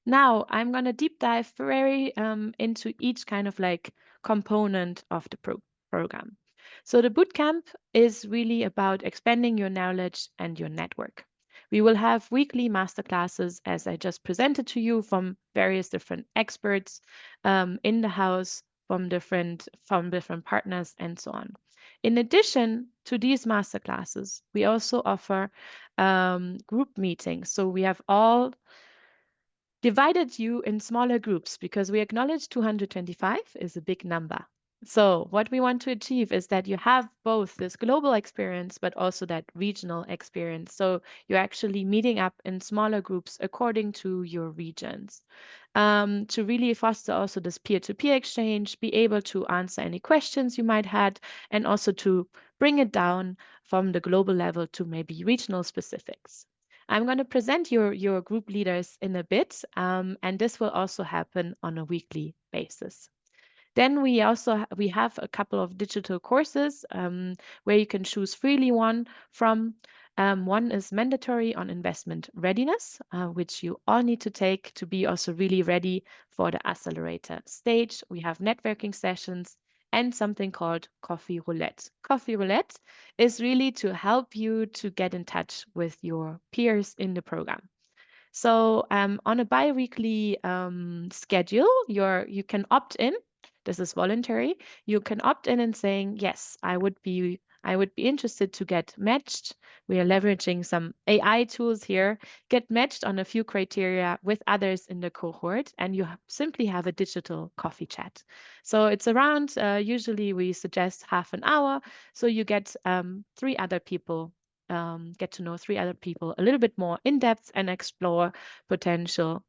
Now I'm going to deep dive very into each kind of like component of the program. So the bootcamp is really about expanding your knowledge and your network. We will have weekly masterclasses, as I just presented to you, from various different experts in the house, from different partners, and so on. In addition to these masterclasses, we also offer group meetings. So we have all divided you in smaller groups because we acknowledge 225 is a big number. So what we want to achieve is that you have both this global experience, but also that regional experience. So you're actually meeting up in smaller groups according to your regions. To really foster also this peer-to-peer exchange, be able to answer any questions you might have, and also to bring it down from the global level to maybe regional specifics. I'm going to present your group leaders in a bit, and this will also happen on a weekly basis. Then we have a couple of digital courses where you can choose freely one from. One is mandatory on investment readiness, which you all need to take to be also really ready for the accelerator stage. We have networking sessions and something called Coffee Roulette. Coffee Roulette is really to help you to get in touch with your peers in the program. So on a bi-weekly schedule, you can opt in. This is voluntary. You can opt in and saying, yes, I would be interested to get matched. We are leveraging some AI tools here, get matched on a few criteria with others in the cohort, and you simply have a digital coffee chat. So it's around, usually we suggest half an hour. So you get three other people, get to know three other people a little bit more in depth and explore potential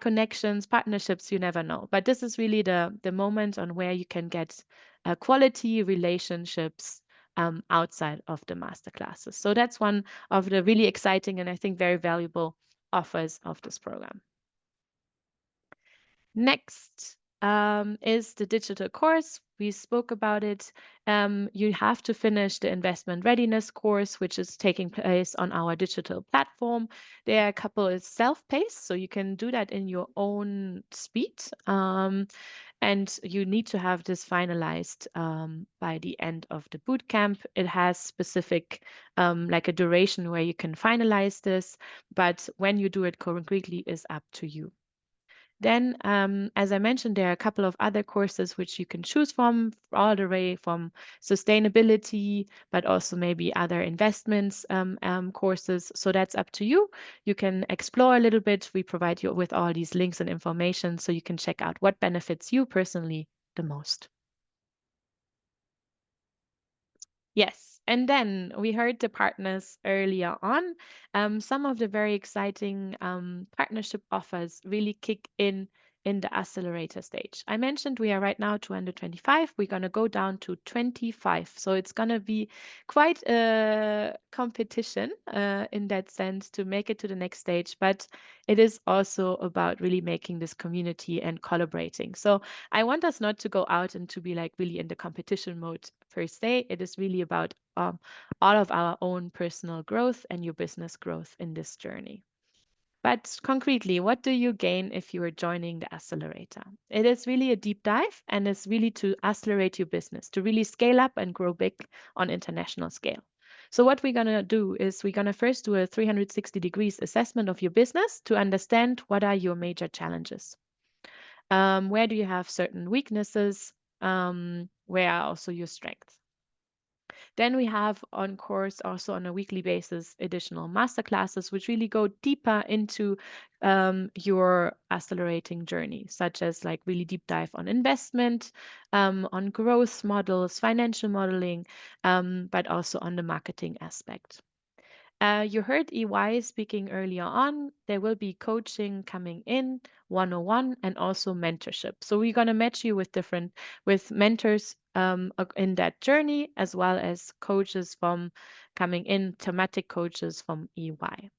connections, partnerships, you never know. But this is really the moment on where you can get quality relationships outside of the masterclasses. So that's one of the really exciting and I think very valuable offers of this program. Next is the digital course. We spoke about it. You have to finish the investment readiness course, which is taking place on our digital platform. There are a couple of self-paced, so you can do that in your own speed. And you need to have this finalized by the end of the bootcamp. It has specific, like a duration where you can finalize this, but when you do it concretely is up to you. Then, as I mentioned, there are a couple of other courses which you can choose from, all the way from sustainability, but also maybe other investments courses. So that's up to you. You can explore a little bit. We provide you with all these links and information so you can check out what benefits you personally the most. Yes, and then we heard the partners earlier on. Some of the very exciting partnership offers really kick in the accelerator stage. I mentioned we are right now 225. We're going to go down to 25. So it's going to be quite a competition in that sense to make it to the next stage. But it is also about really making this community and collaborating. So I want us not to go out and to be like really in the competition mode per se. It is really about all of our own personal growth and your business growth in this journey. But concretely, what do you gain if you are joining the accelerator? It is really a deep dive and it's really to accelerate your business, to really scale up and grow big on international scale. So what we're going to do is we're going to first do a 360 degrees assessment of your business to understand what are your major challenges. Where do you have certain weaknesses? Where are also your strengths? Then we have on course also on a weekly basis additional masterclasses which really go deeper into your accelerating journey, such as like really deep dive on investment, on growth models, financial modeling, but also on the marketing aspect. You heard EY speaking earlier on. There will be coaching coming in, 101, and also mentorship. So we're going to match you with mentors in that journey, as well as coaches from coming in, thematic coaches from EY.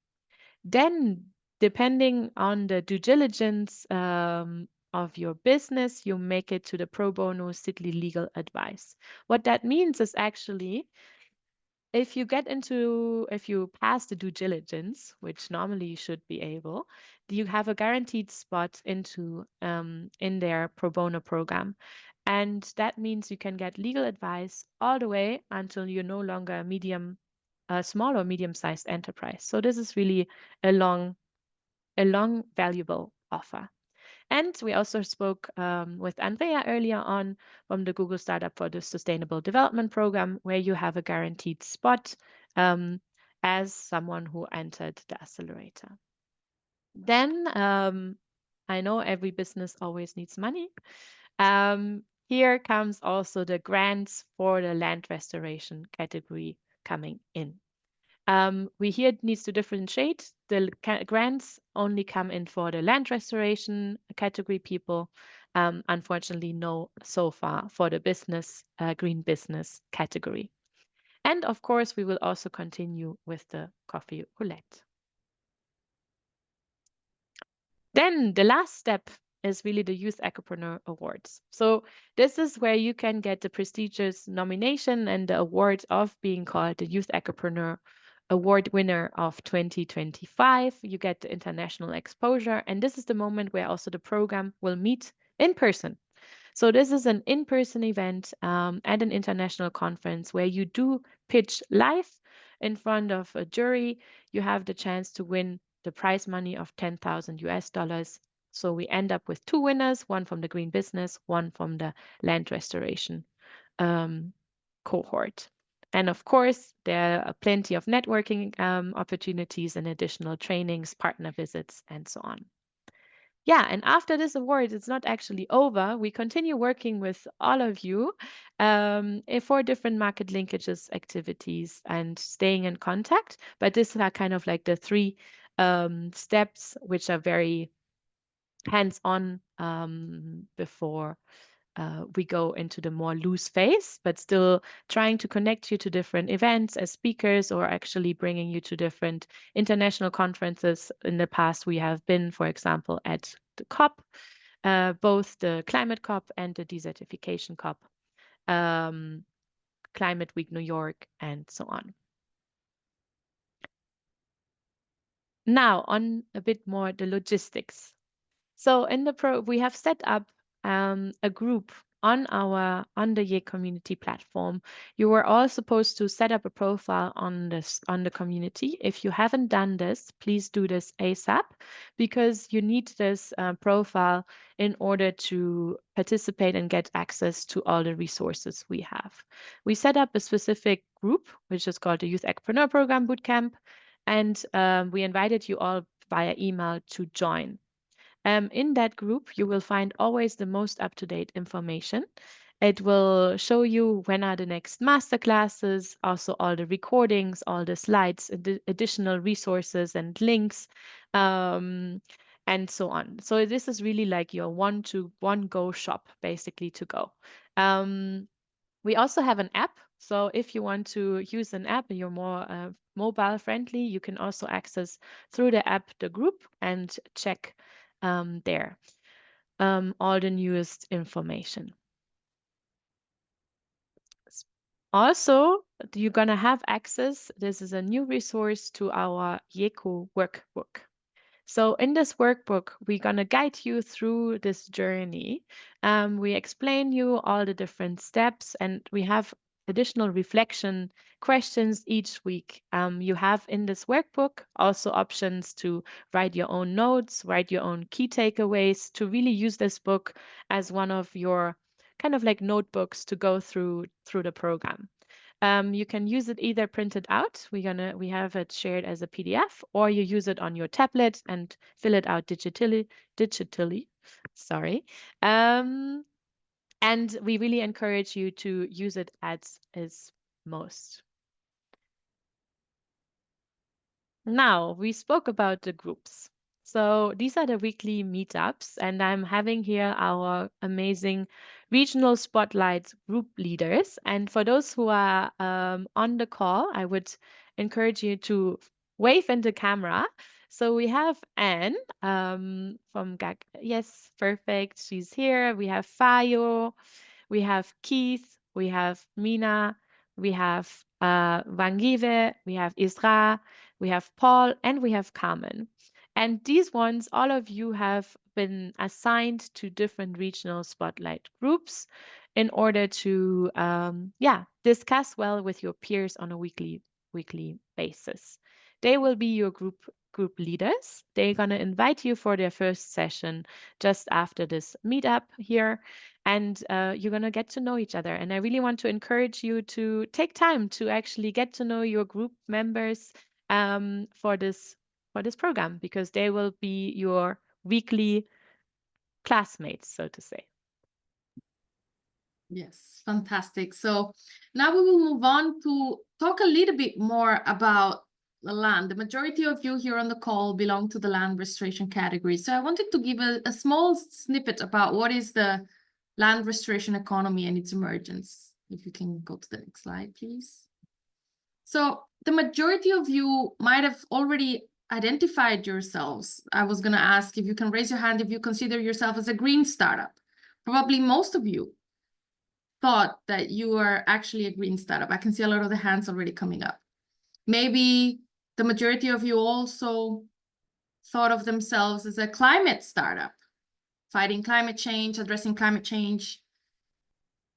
Then, depending on the due diligence of your business, you make it to the pro bono Sidley legal advice. What that means is actually, if you pass the due diligence, which normally you should be able, you have a guaranteed spot into in their pro bono program. And that means you can get legal advice all the way until you're no longer a small or medium-sized enterprise. So this is really a long, valuable offer. And we also spoke with Andrea earlier on from the Google Startup for the Sustainable Development Program, where you have a guaranteed spot as someone who entered the accelerator. Then I know every business always needs money. Here comes also the grants for the land restoration category coming in. We here needs to differentiate. The grants only come in for the land restoration category people. Unfortunately, no so far for the business, green business category. And of course, we will also continue with the coffee roulette. Then the last step is really the Youth Ecopreneur Awards. So this is where you can get the prestigious nomination and the award of being called the Youth Ecopreneur Award winner of 2025. You get the international exposure, and this is the moment where also the program will meet in person. So this is an in-person event at an international conference where you do pitch live in front of a jury. You have the chance to win the prize money of 10,000 US dollars. So we end up with two winners, one from the green business, one from the land restoration cohort. And of course, there are plenty of networking opportunities and additional trainings, partner visits, and so on. Yeah, and after this award, it's not actually over. We continue working with all of you for different market linkages activities and staying in contact. But these are kind of like the three steps which are very hands-on before we go into the more loose phase, but still trying to connect you to different events as speakers or actually bringing you to different international conferences. In the past, we have been, for example, at the COP, both the Climate COP and the Desertification COP, Climate Week New York, and so on. Now on a bit more the logistics. So in the we have set up a group on the YECO community platform. You were all supposed to set up a profile on the community. If you haven't done this, please do this ASAP, because you need this profile in order to participate and get access to all the resources we have. We set up a specific group, which is called the Youth Ecopreneur Program Bootcamp, and we invited you all via email to join. In that group, you will find always the most up-to-date information. It will show you when are the next masterclasses, also all the recordings, all the slides, additional resources and links, and so on. So this is really like your one-go shop, basically, to go. We also have an app. So if you want to use an app and you're more mobile friendly, you can also access through the app the group and check there all the newest information. Also, you're going to have access. This is a new resource to our YECO workbook. So in this workbook, we're going to guide you through this journey. We explain you all the different steps, and we have additional reflection questions each week. You have in this workbook also options to write your own notes, write your own key takeaways, to really use this book as one of your kind of like notebooks to go through the program. You can use it either printed out. We have it shared as a PDF, or you use it on your tablet and fill it out digitally. Sorry. And we really encourage you to use it as is most. Now, we spoke about the groups. So these are the weekly meetups, and I'm having here our amazing regional spotlight group leaders. And for those who are on the call, I would encourage you to wave in the camera. So we have Anne from GAG. Yes, perfect. She's here. We have Fayo. We have Keith. We have Mina. We have Vangive. We have Isra. We have Paul. And we have Carmen. And these ones, all of you have been assigned to different regional spotlight groups in order to, discuss well with your peers on a weekly basis. They will be your group leaders. They're going to invite you for their first session just after this meetup here, and you're going to get to know each other. And I really want to encourage you to take time to actually get to know your group members for this program, because they will be your weekly classmates, so to say. Yes, fantastic. So now we will move on to talk a little bit more about the land. The majority of you here on the call belong to the land restoration category. So I wanted to give a small snippet about what is the land restoration economy and its emergence. If you can go to the next slide, please. So the majority of you might have already identified yourselves. I was going to ask if you can raise your hand if you consider yourself as a green startup. Probably most of you thought that you are actually a green startup. I can see a lot of the hands already coming up. Maybe the majority of you also thought of themselves as a climate startup, fighting climate change, addressing climate change.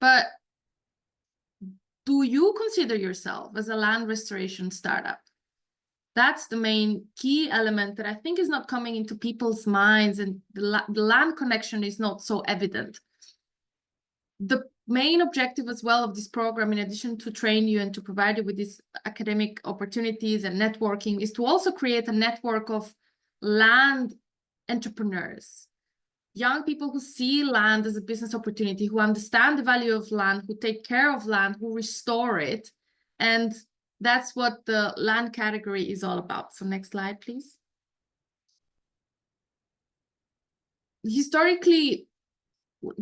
But do you consider yourself as a land restoration startup? That's the main key element that I think is not coming into people's minds, and the land connection is not so evident. The main objective as well of this program, in addition to train you and to provide you with these academic opportunities and networking, is to also create a network of land entrepreneurs, young people who see land as a business opportunity, who understand the value of land, who take care of land, who restore it. And that's what the land category is all about. So next slide, please. Historically,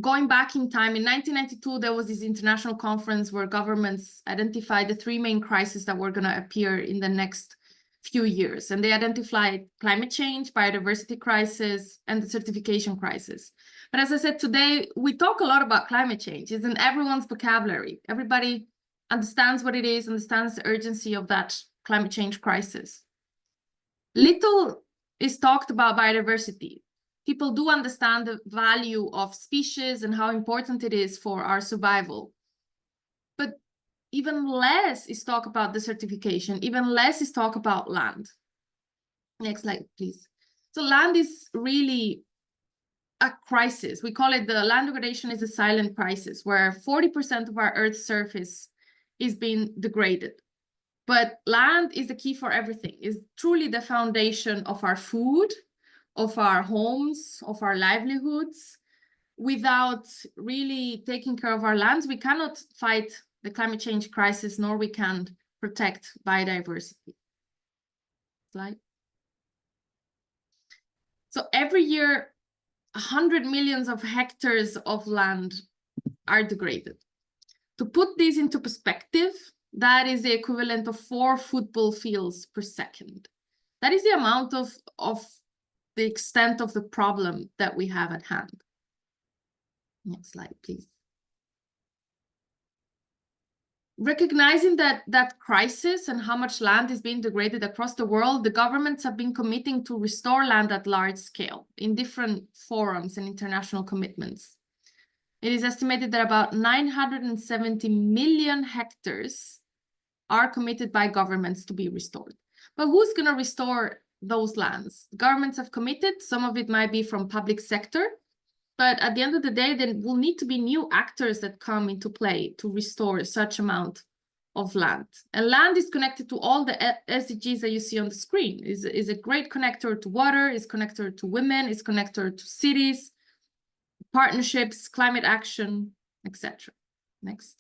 going back in time, in 1992, there was this international conference where governments identified the three main crises that were going to appear in the next few years. And they identified climate change, biodiversity crisis, and the certification crisis. But as I said, today, we talk a lot about climate change. It's in everyone's vocabulary. Everybody understands what it is, understands the urgency of that climate change crisis. Little is talked about biodiversity. People do understand the value of species and how important it is for our survival. But even less is talk about the certification, even less is talk about land. Next slide, please. So land is really a crisis. We call it the land degradation is a silent crisis, where 40% of our Earth's surface is being degraded. But land is the key for everything, is truly the foundation of our food, of our homes, of our livelihoods. Without really taking care of our lands, we cannot fight the climate change crisis, nor we can protect biodiversity. Slide. So every year, 100 million of hectares of land are degraded. To put this into perspective, that is the equivalent of 4 football fields per second. That is the amount of the extent of the problem that we have at hand. Next slide, please. Recognizing that crisis and how much land is being degraded across the world, the governments have been committing to restore land at large scale in different forums and international commitments. It is estimated that about 970 million hectares are committed by governments to be restored. But who's going to restore those lands? Governments have committed. Some of it might be from public sector. But at the end of the day, there will need to be new actors that come into play to restore such amount of land. And land is connected to all the SDGs that you see on the screen. Is a great connector to water, is connector to women, is connector to cities, partnerships, climate action, etc. Next.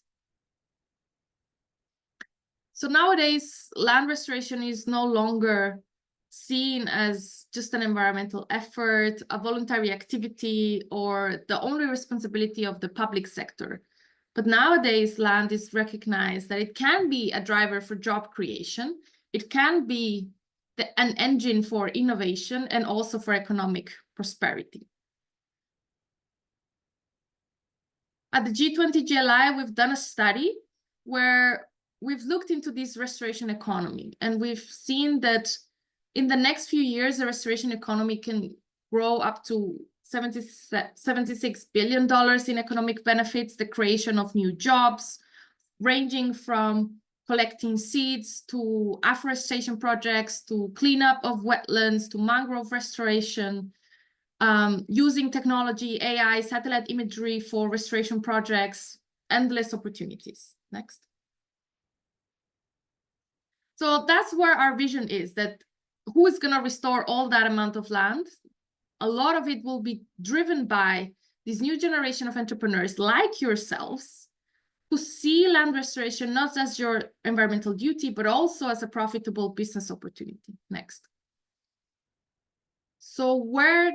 So nowadays, land restoration is no longer seen as just an environmental effort, a voluntary activity, or the only responsibility of the public sector. But nowadays, land is recognized that it can be a driver for job creation. It can be an engine for innovation and also for economic prosperity. At the G20 GLI, we've done a study where we've looked into this restoration economy, and we've seen that in the next few years, the restoration economy can grow up to $76 billion in economic benefits, the creation of new jobs, ranging from collecting seeds to afforestation projects, to cleanup of wetlands, to mangrove restoration, using technology, AI, satellite imagery for restoration projects, endless opportunities. Next. So that's where our vision is, that who is going to restore all that amount of land? A lot of it will be driven by this new generation of entrepreneurs like yourselves, who see land restoration not as your environmental duty, but also as a profitable business opportunity. Next. So where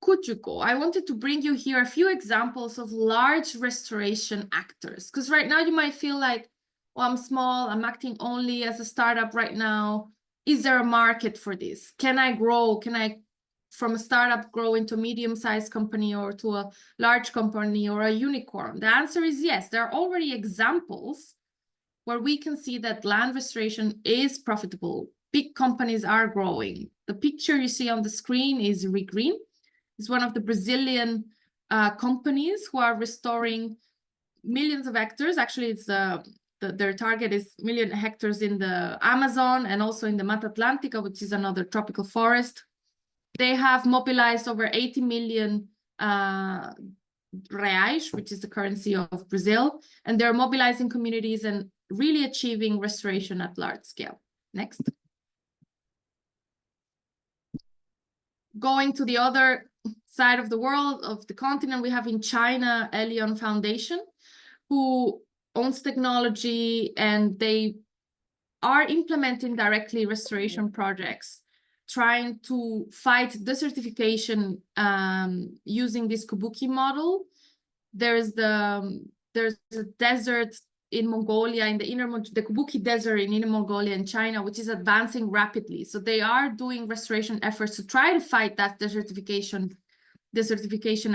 could you go? I wanted to bring you here a few examples of large restoration actors, because right now you might feel like, well, I'm small, I'm acting only as a startup right now. Is there a market for this? Can I grow? Can I, from a startup, grow into a medium-sized company or to a large company or a unicorn? The answer is yes. There are already examples where we can see that land restoration is profitable. Big companies are growing. The picture you see on the screen is Regreen. It's one of the Brazilian companies who are restoring millions of hectares. Actually, it's their target is 1 million hectares in the Amazon and also in the Mata Atlântica, which is another tropical forest. They have mobilized over 80 million reais, which is the currency of Brazil, and they're mobilizing communities and really achieving restoration at large scale. Next. Going to the other side of the world, of the continent, we have in China, Elion Foundation, who owns technology, and they are implementing directly restoration projects, trying to fight desertification using this Kabuki model. There's a desert in Mongolia, in the Kabuki Desert in Inner Mongolia in China, which is advancing rapidly. So they are doing restoration efforts to try to fight that desertification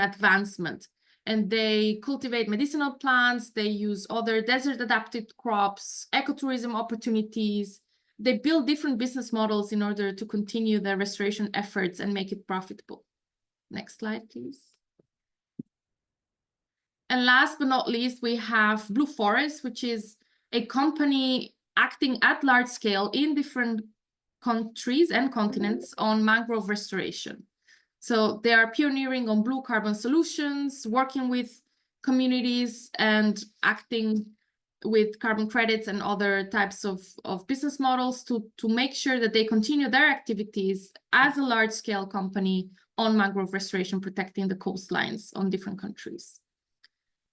advancement. And they cultivate medicinal plants, they use other desert-adapted crops, ecotourism opportunities. They build different business models in order to continue their restoration efforts and make it profitable. Next slide, please. And last but not least, we have Blue Forest, which is a company acting at large scale in different countries and continents on mangrove restoration. So they are pioneering on blue carbon solutions, working with communities and acting with carbon credits and other types of business models to make sure that they continue their activities as a large-scale company on mangrove restoration, protecting the coastlines on different countries.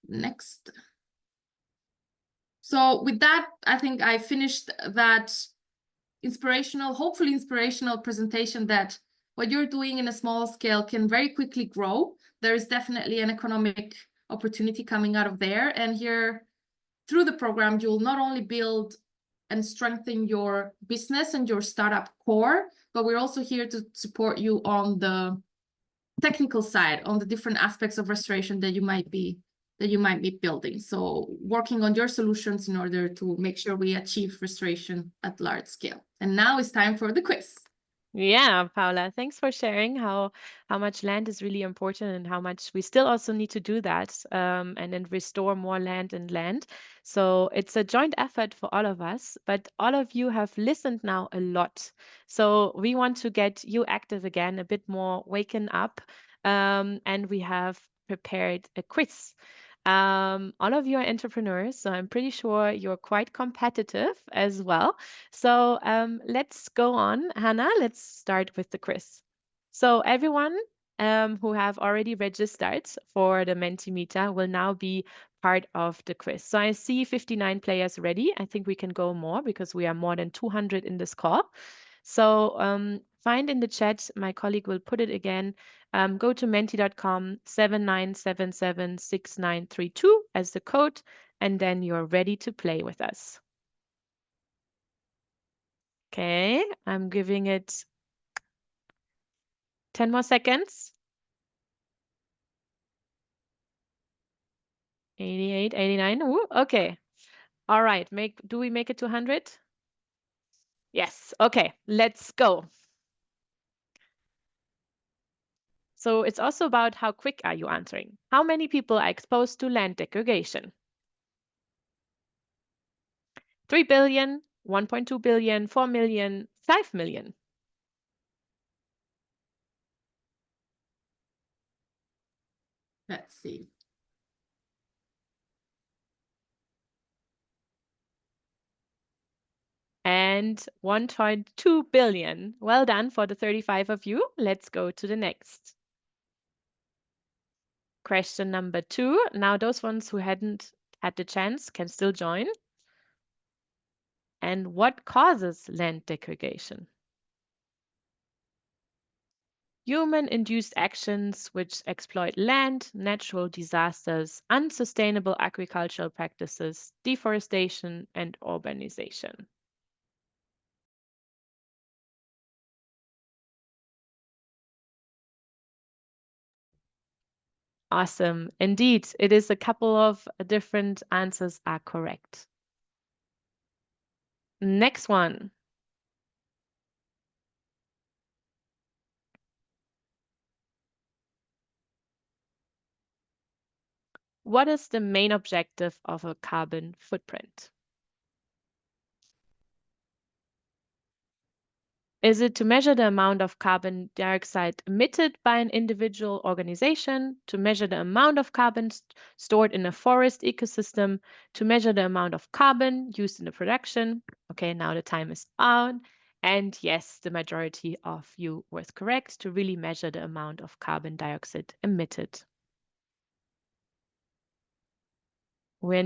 Next. So with that, I think I finished that hopefully inspirational presentation that what you're doing in a small scale can very quickly grow. There is definitely an economic opportunity coming out of there. And here, through the program, you'll not only build and strengthen your business and your startup core, but we're also here to support you on the technical side, on the different aspects of restoration that you might be building. So working on your solutions in order to make sure we achieve restoration at large scale. And now it's time for the quiz. Yeah, Paula, thanks for sharing how much land is really important and how much we still also need to do that and then restore more land and land. So it's a joint effort for all of us, but all of you have listened now a lot. So we want to get you active again, a bit more waken up, and we have prepared a quiz. All of you are entrepreneurs, so I'm pretty sure you're quite competitive as well. So let's go on. Hannah, let's start with the quiz. So everyone who have already registered for the Mentimeter will now be part of the quiz. So I see 59 players ready. I think we can go more because we are more than 200 in this call. So find in the chat, my colleague will put it again. Go to menti.com 79776932 as the code, and then you're ready to play with us. Okay, I'm giving it 10 more seconds. 88, 89. Ooh, okay. All right. Do we make it to 100? Yes. Okay, let's go. So it's also about how quick are you answering? How many people are exposed to land degradation? 3 billion, 1.2 billion, 4 million, 5 million. Let's see. And 1.2 billion. Well done for the 35 of you. Let's go to the next. Question number 2. Now those ones who hadn't had the chance can still join. And what causes land degradation? Human-induced actions which exploit land, natural disasters, unsustainable agricultural practices, deforestation, and urbanization. Awesome. Indeed, it is a couple of different answers are correct. Next one. What is the main objective of a carbon footprint? Is it to measure the amount of carbon dioxide emitted by an individual organization, to measure the amount of carbon stored in a forest ecosystem, to measure the amount of carbon used in the production? Okay, now the time is on. And yes, the majority of you was correct, to really measure the amount of carbon dioxide emitted. We're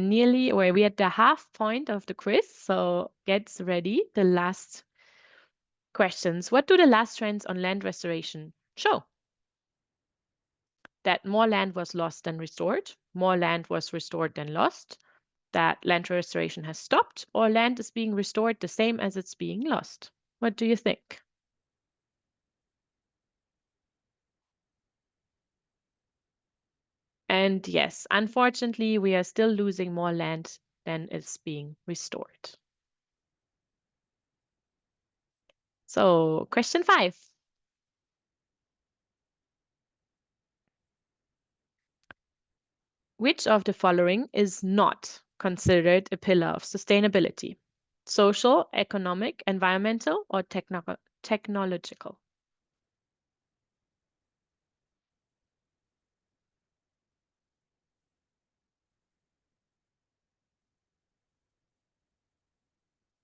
at the half point of the quiz, so get ready. The last questions. What do the last trends on land restoration show? That more land was lost than restored, more land was restored than lost, that land restoration has stopped, or land is being restored the same as it's being lost. What do you think? And yes, unfortunately, we are still losing more land than is being restored. So, question 5. Which of the following is not considered a pillar of sustainability? Social, economic, environmental, or technological?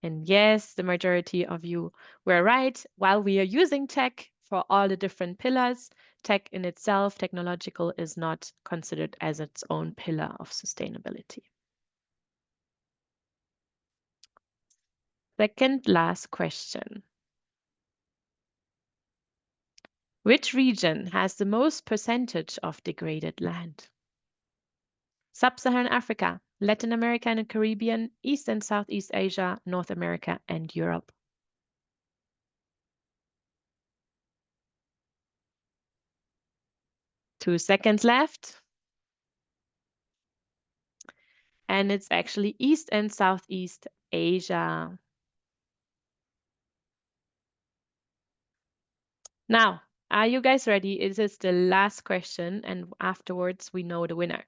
And yes, the majority of you were right. While we are using tech for all the different pillars, tech in itself, technological, is not considered as its own pillar of sustainability. Second last question. Which region has the most percentage of degraded land? Sub-Saharan Africa, Latin America and the Caribbean, East and Southeast Asia, North America, and Europe. Two seconds left. And it's actually East and Southeast Asia. Now, are you guys ready? It is the last question, and afterwards we know the winner.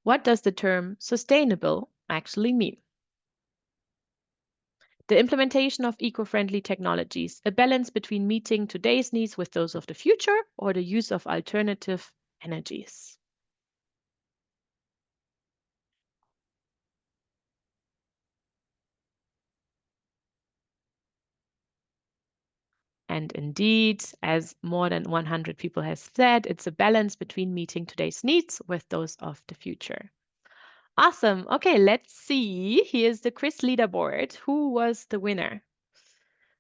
What does the term sustainable actually mean? The implementation of eco-friendly technologies, a balance between meeting today's needs with those of the future, or the use of alternative energies. And indeed, as more than 100 people have said, it's a balance between meeting today's needs with those of the future. Awesome. Okay, let's see. Here's the quiz leaderboard. Who was the winner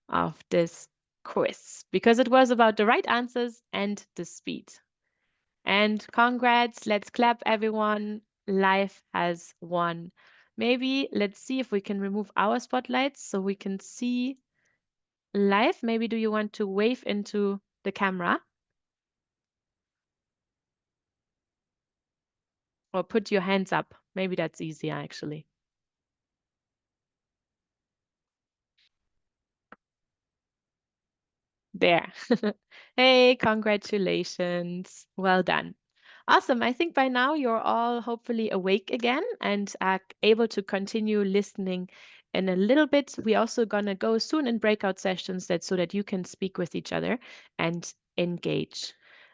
of this quiz? Because it was about the right answers and the speed. And congrats, let's clap everyone. Life has won. Maybe let's see if we can remove our spotlights so we can see live. Maybe do you want to wave into the camera? Or put your hands up. Maybe that's easier actually. There. Hey, congratulations. Well done. Awesome. I think by now you're all hopefully awake again and are able to continue listening in a little bit. We're also going to go soon in breakout sessions so that you can speak with each other and engage.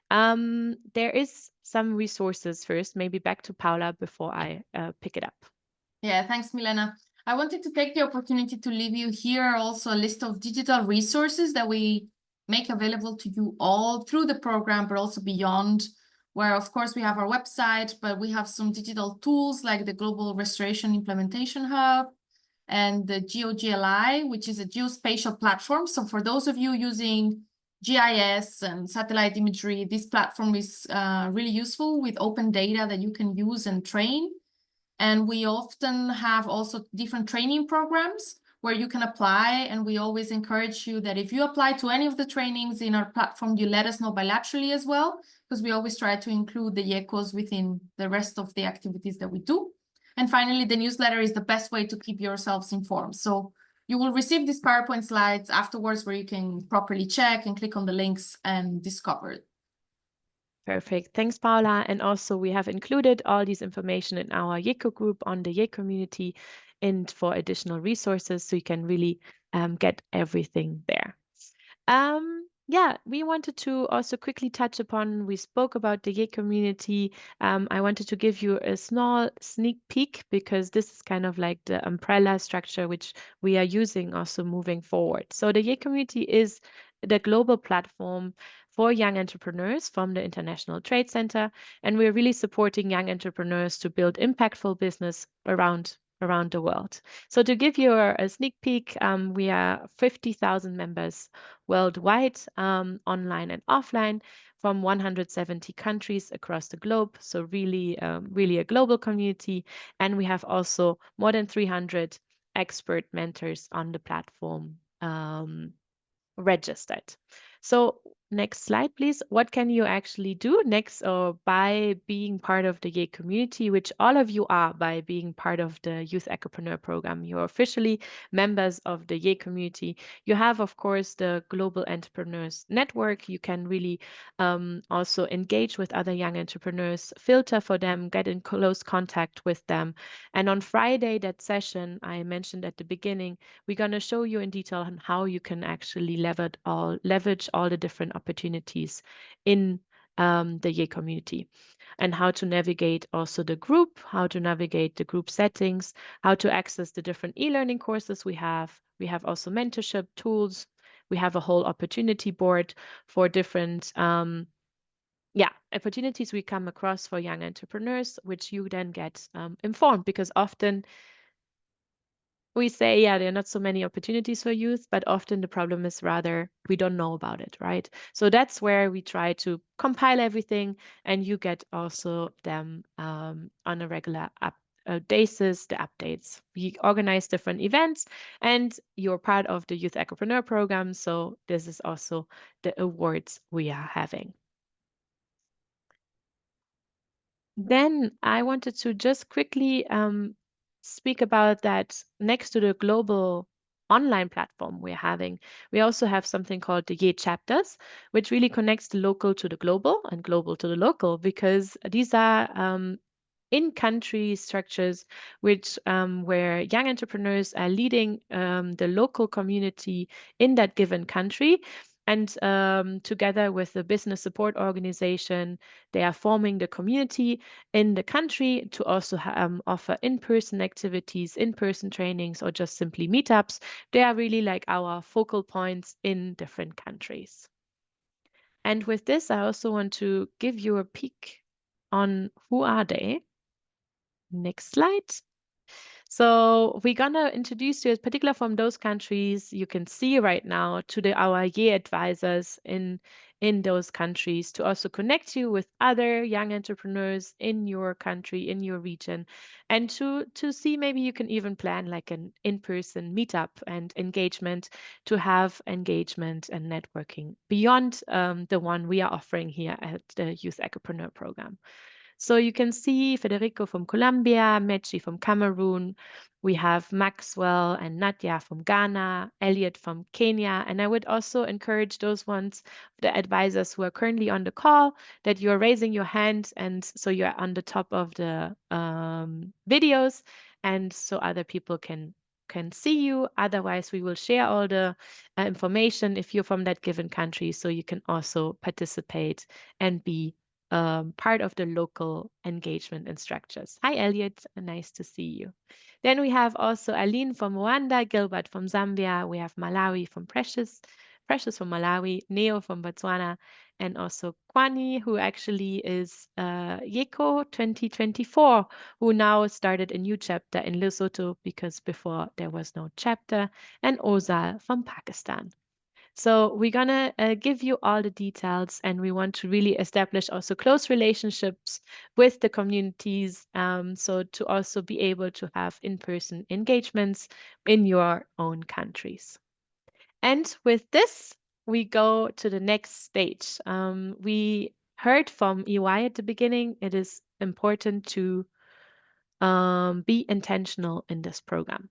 There is some resources first, maybe back to Paula before I pick it up. Yeah, thanks, Milena. I wanted to take the opportunity to leave you here also a list of digital resources that we make available to you all through the program, but also beyond, where of course we have our website, but we have some digital tools like the Global Restoration Implementation Hub and the GeoGLI, which is a geospatial platform. So for those of you using GIS and satellite imagery, this platform is really useful with open data that you can use and train. And we often have also different training programs where you can apply. And we always encourage you that if you apply to any of the trainings in our platform, you let us know bilaterally as well, because we always try to include the YECOs within the rest of the activities that we do. And finally, the newsletter is the best way to keep yourselves informed. So you will receive these PowerPoint slides afterwards where you can properly check and click on the links and discover it. Perfect. Thanks, Paula. And also we have included all these information in our YECO group on the YECO community and for additional resources so you can really get everything there. Yeah, we wanted to also quickly touch upon, we spoke about the YECO community. I wanted to give you a small sneak peek because this is kind of like the umbrella structure which we are using also moving forward. So the YECO community is the global platform for young entrepreneurs from the International Trade Center. And we're really supporting young entrepreneurs to build impactful business around the world. So to give you a sneak peek, we are 50,000 members worldwide, online and offline, from 170 countries across the globe. So really, really a global community. And we have also more than 300 expert mentors on the platform registered. So next slide, please. What can you actually do next by being part of the YECO community, which all of you are by being part of the Youth Ecopreneur program. You're officially members of the YECO community. You have, of course, the Global Entrepreneurs Network. You can really also engage with other young entrepreneurs, filter for them, get in close contact with them. And on Friday, that session I mentioned at the beginning, we're going to show you in detail on how you can actually leverage all the different opportunities in the YECO community and how to navigate also the group, how to navigate the group settings, how to access the different e-learning courses we have. We have also mentorship tools. We have a whole opportunity board for different opportunities we come across for young entrepreneurs, which you then get informed, because often we say, yeah, there are not so many opportunities for youth, but often the problem is rather we don't know about it, right? So that's where we try to compile everything, and you get also them on a regular basis, the updates. We organize different events, and you're part of the Youth Ecopreneur program, so this is also the awards we are having. Then I wanted to just quickly speak about that next to the global online platform we're having. We also have something called the YE chapters, which really connects the local to the global and global to the local, because these are in-country structures where young entrepreneurs are leading the local community in that given country. And together with the business support organization, they are forming the community in the country to also offer in-person activities, in-person trainings, or just simply meetups. They are really like our focal points in different countries. And with this, I also want to give you a peek on who are they. Next slide. So we're gonna introduce you, in particular from those countries you can see right now, to our YE advisors in those countries, to also connect you with other young entrepreneurs in your country, in your region, and to see maybe you can even plan like an in-person meetup and engagement, to have engagement and networking beyond the one we are offering here at the Youth Ecopreneur Program. So you can see Federico from Colombia, Mechi from Cameroon. We have Maxwell and Nadia from Ghana, Elliot from Kenya. And I would also encourage those ones, the advisors who are currently on the call, that you're raising your hand. And so you're on the top of the videos. And so other people can see you. Otherwise, we will share all the information if you're from that given country, so you can also participate and be part of the local engagement and structures. Hi, Elliot. Nice to see you. Then we have also Aline from Rwanda, Gilbert from Zambia. We have Malawi from Precious from Malawi, Neo from Botswana, and also Kwani, who actually is YECO 2024, who now started a new chapter in Lesotho because before there was no chapter, and Ozal from Pakistan. So we're gonna give you all the details, and we want to really establish also close relationships with the communities, so to also be able to have in-person engagements in your own countries. And with this, we go to the next stage. We heard from EY at the beginning, it is important to be intentional in this program.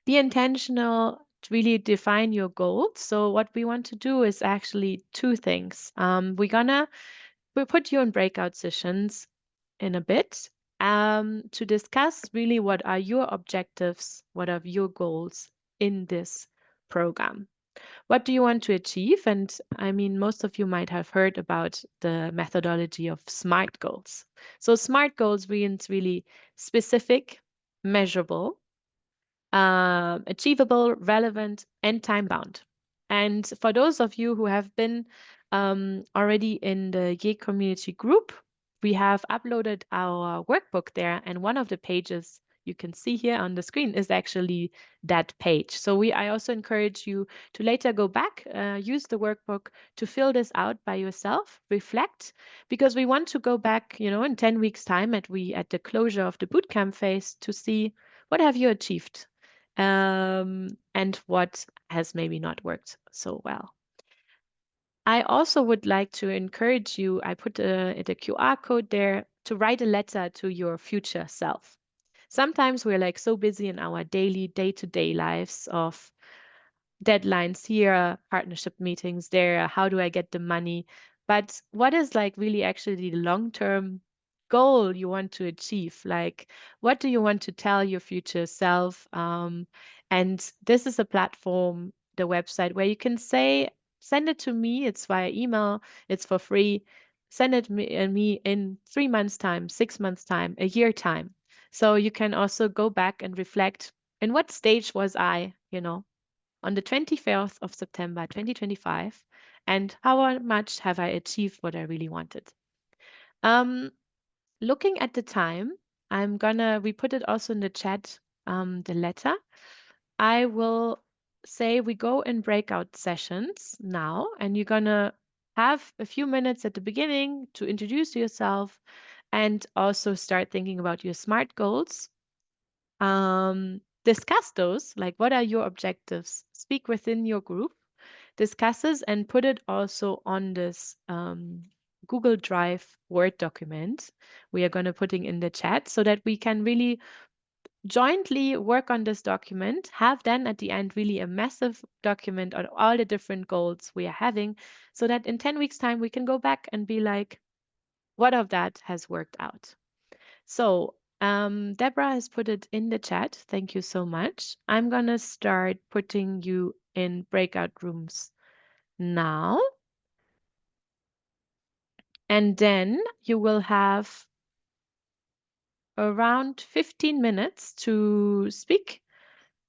Be intentional to really define your goals. So what we want to do is actually two things. We'll put you in breakout sessions in a bit to discuss really what are your objectives, what are your goals in this program. What do you want to achieve? And I mean, most of you might have heard about the methodology of SMART goals. So SMART goals means really specific, measurable, achievable, relevant, and time-bound. And for those of you who have been already in the YE community group, we have uploaded our workbook there, and one of the pages you can see here on the screen is actually that page. So I also encourage you to later go back, use the workbook to fill this out by yourself, reflect, because we want to go back, in 10 weeks' time at the closure of the bootcamp phase to see what have you achieved and what has maybe not worked so well. I also would like to encourage you, I put the QR code there, to write a letter to your future self. Sometimes we're like so busy in our daily, day-to-day lives of deadlines here, partnership meetings there, how do I get the money? But what is like really actually the long-term goal you want to achieve? Like, what do you want to tell your future self? And this is a platform, the website, where you can send it to me. It's via email. It's for free. Send it me in 3 months' time, 6 months' time, a year time. So you can also go back and reflect, in what stage was I, on the 24th of September 2025, and how much have I achieved what I really wanted. Looking at the time, we put it also in the chat, the letter. I will say we go in breakout sessions now, and you're gonna have a few minutes at the beginning to introduce yourself and also start thinking about your SMART goals. Discuss those, like what are your objectives? Speak within your group, discusses, and put it also on this Google Drive Word document we are going to putting in the chat, so that we can really jointly work on this document, have then at the end really a massive document on all the different goals we are having, so that in 10 weeks time we can go back and be like, what of that has worked out? So Deborah has put it in the chat. Thank you so much. I'm going to start putting you in breakout rooms now. And then you will have around 15 minutes to speak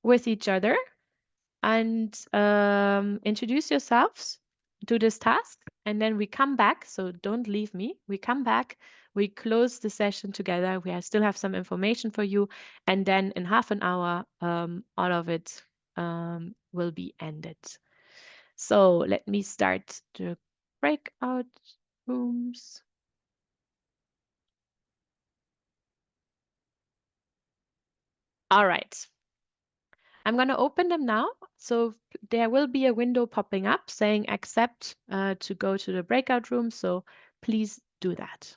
with each other and introduce yourselves, do this task, and then we come back. So don't leave me. We come back we close the session together. We still have some information for you. And then in half an hour, all of it will be ended. So let me start the breakout rooms. All right. I'm going to open them now. So there will be a window popping up saying accept to go to the breakout room. So please do that.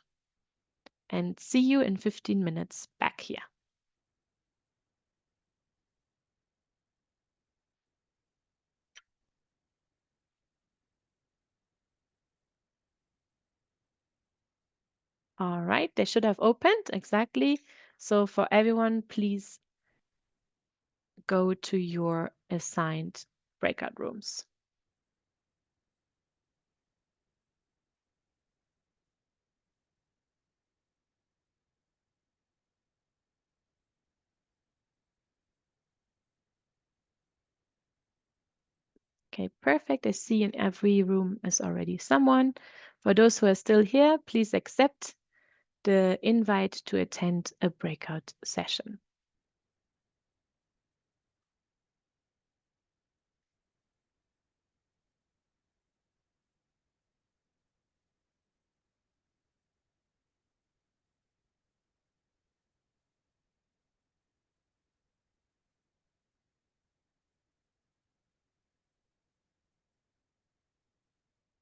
And see you in 15 minutes back here. All right, they should have opened exactly. So for everyone, please go to your assigned breakout rooms. Okay, perfect. I see in every room is already someone. For those who are still here, please accept the invite to attend a breakout session.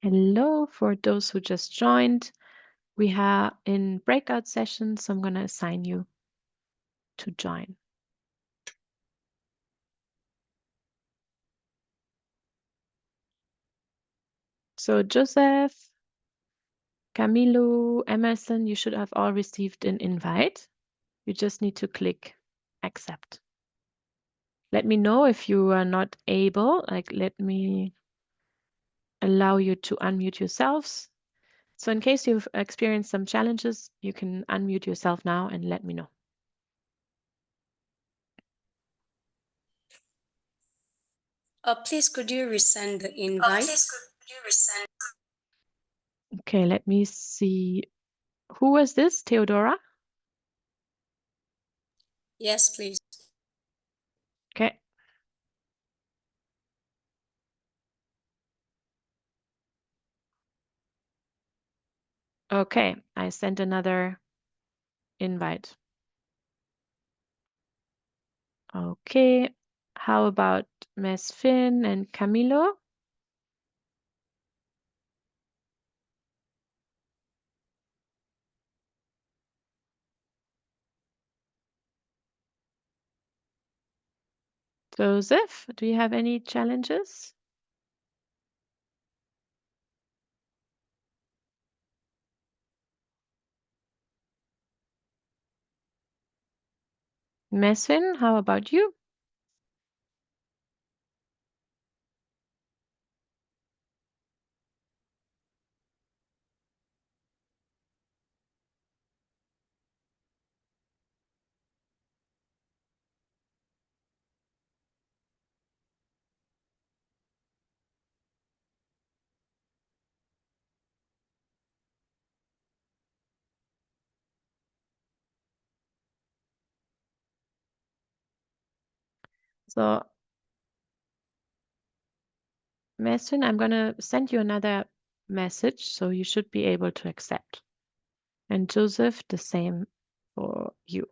Hello, for those who just joined. We are in breakout sessions, so I'm going to assign you to join. So Joseph, Camilo, Emerson, you should have all received an invite. You just need to click accept. Let me know if you are not able, like let me allow you to unmute yourselves. So in case you've experienced some challenges, you can unmute yourself now and let me know. Please, could you resend the invite? Okay, let me see. Who was this? Theodora? Yes, please. Okay. Okay, I sent another invite. Okay, how about Mesfin and Camilo? Joseph, do you have any challenges? Mesfin, how about you? So, Mesfin, I'm going to send you another message, so you should be able to accept. And Joseph, the same for you.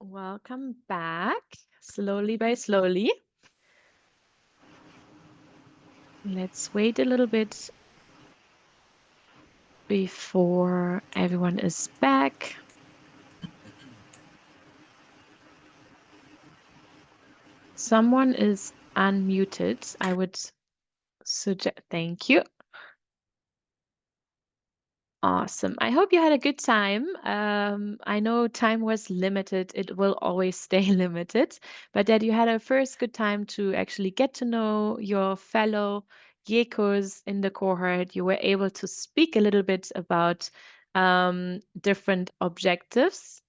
Welcome back, slowly by slowly. Let's wait a little bit before everyone is back. Someone is unmuted. I would suggest, thank you. Awesome. I hope you had a good time. I know time was limited. It will always stay limited, but that you had a first good time to actually get to know your fellow YECOs in the cohort. You were able to speak a little bit about different objectives.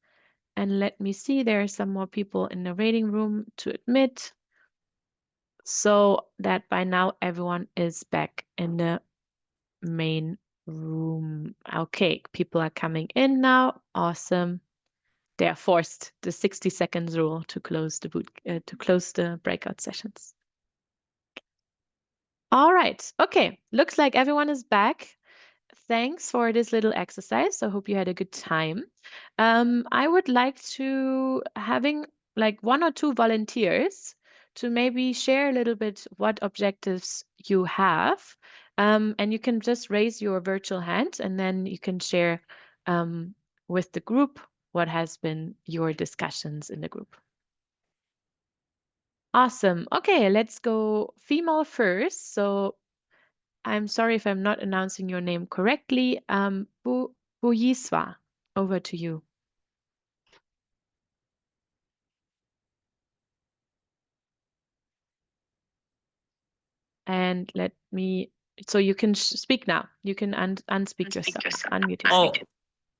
And let me see, there are some more people in the waiting room to admit. So that by now everyone is back in the main room. Okay, people are coming in now. Awesome. They are forced the 60 seconds rule to close the breakout sessions. All right. Okay. Looks like everyone is back. Thanks for this little exercise. I hope you had a good time. I would like to having like 1 or 2 volunteers to maybe share a little bit what objectives you have. And you can just raise your virtual hand and then you can share with the group what has been your discussions in the group. Awesome. Okay, let's go female first. So I'm sorry if I'm not announcing your name correctly. Buyiswa, over to you. And let me, so you can speak now. You can unspeak yourself, unmute yourself.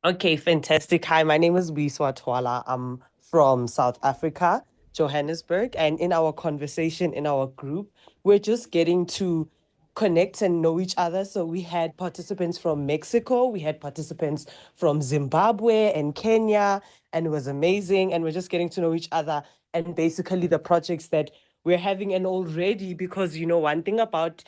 Oh, okay, fantastic. Hi, my name is Buyiswa Twala. I'm from South Africa, Johannesburg. And in our conversation in our group, we're just getting to connect and know each other. So we had participants from Mexico, we had participants from Zimbabwe and Kenya, and it was amazing. And we're just getting to know each other and basically the projects that we're having. And already, because you know, one thing about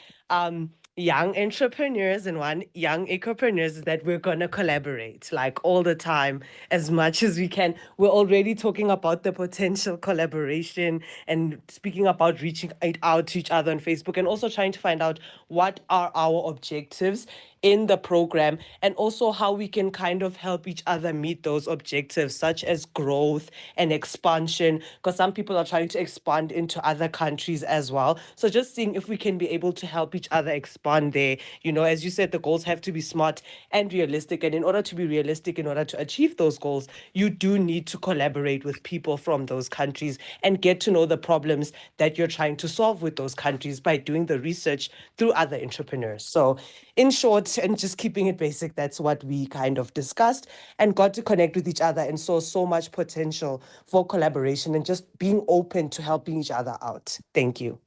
young entrepreneurs and young ecopreneurs is that we're going to collaborate like all the time as much as we can. We're already talking about the potential collaboration and speaking about reaching out to each other on Facebook and also trying to find out what are our objectives in the program and also how we can kind of help each other meet those objectives, such as growth and expansion, because some people are trying to expand into other countries as well. So just seeing if we can be able to help each other expand there. You know, as you said, the goals have to be smart and realistic. And in order to be realistic, in order to achieve those goals, you do need to collaborate with people from those countries and get to know the problems that you're trying to solve with those countries by doing the research through other entrepreneurs. So in short, and just keeping it basic, that's what we kind of discussed and got to connect with each other and saw so much potential for collaboration and just being open to helping each other out. Thank you.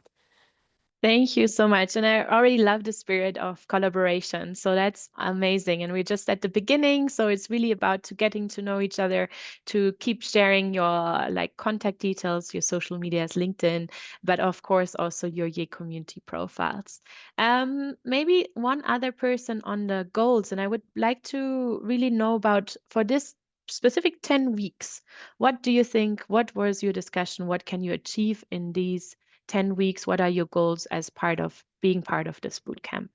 Thank you so much. And I already love the spirit of collaboration. So that's amazing. And we're just at the beginning. So it's really about getting to know each other, to keep sharing your like contact details, your social medias, LinkedIn, but of course also your YE community profiles. Maybe one other person on the goals. And I would like to really know about for this specific 10 weeks, what do you think? What was your discussion? What can you achieve in these 10 weeks? What are your goals as part of being part of this bootcamp?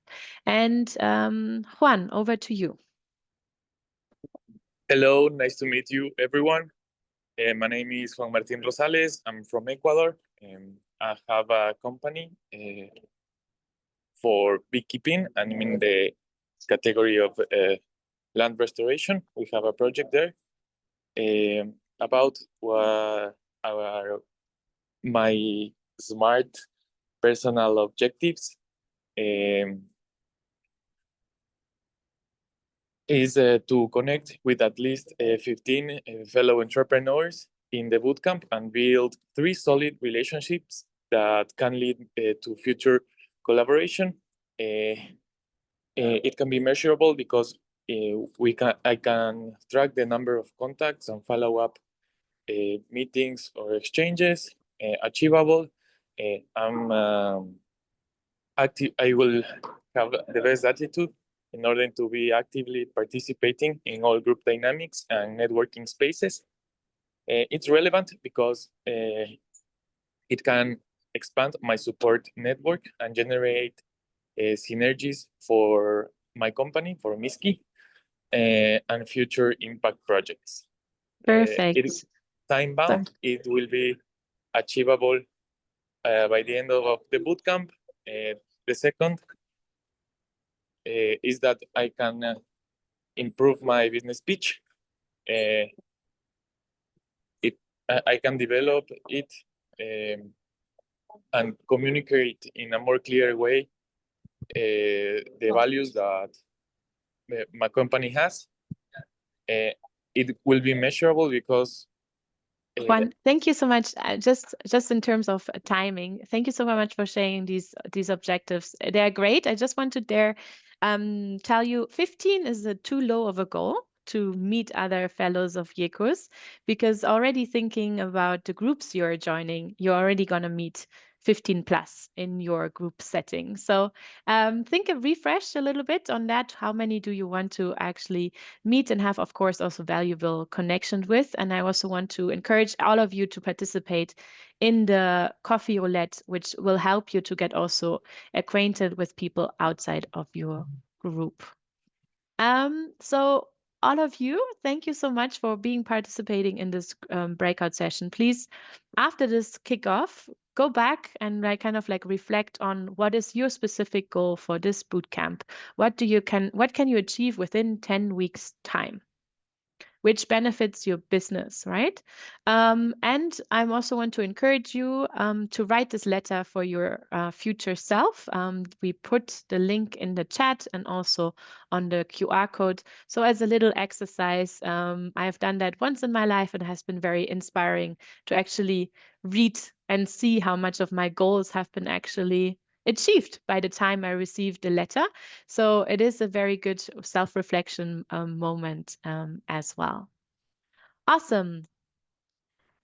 And Juan, over to you. Hello, nice to meet you, everyone. My name is Juan Martín Rosales. I'm from Ecuador. I have a company for beekeeping. I'm in the category of land restoration. We have a project there about my smart personal objectives is to connect with at least 15 fellow entrepreneurs in the bootcamp and build 3 solid relationships that can lead to future collaboration. It can be measurable because I can track the number of contacts and follow up meetings or exchanges. Achievable. I will have the best attitude in order to be actively participating in all group dynamics and networking spaces. It's relevant because it can expand my support network and generate synergies for my company, for Miski, and future impact projects. Perfect. It is time-bound. It will be achievable by the end of the bootcamp. The second is that I can improve my business pitch. I can develop it and communicate in a more clear way the values that my company has. It will be measurable because Juan, thank you so much. Just in terms of timing, thank you so much for sharing these objectives. They are great. I just want to tell you 15 is too low of a goal to meet other fellows of YECOs, because already thinking about the groups you're joining, you're already going to meet 15 plus in your group setting. So think of refresh a little bit on that. How many do you want to actually meet and have, of course, also valuable connections with? And I also want to encourage all of you to participate in the coffee roulette, which will help you to get also acquainted with people outside of your group. So all of you, thank you so much for participating in this breakout session. Please, after this kickoff, go back and reflect on what is your specific goal for this bootcamp. What can you achieve within 10 weeks time, which benefits your business, right? And I also want to encourage you to write this letter for your future self. We put the link in the chat and also on the QR code. So as a little exercise, I've done that once in my life, and it has been very inspiring to actually read and see how much of my goals have been actually achieved by the time I received the letter. So it is a very good self-reflection moment as well. Awesome.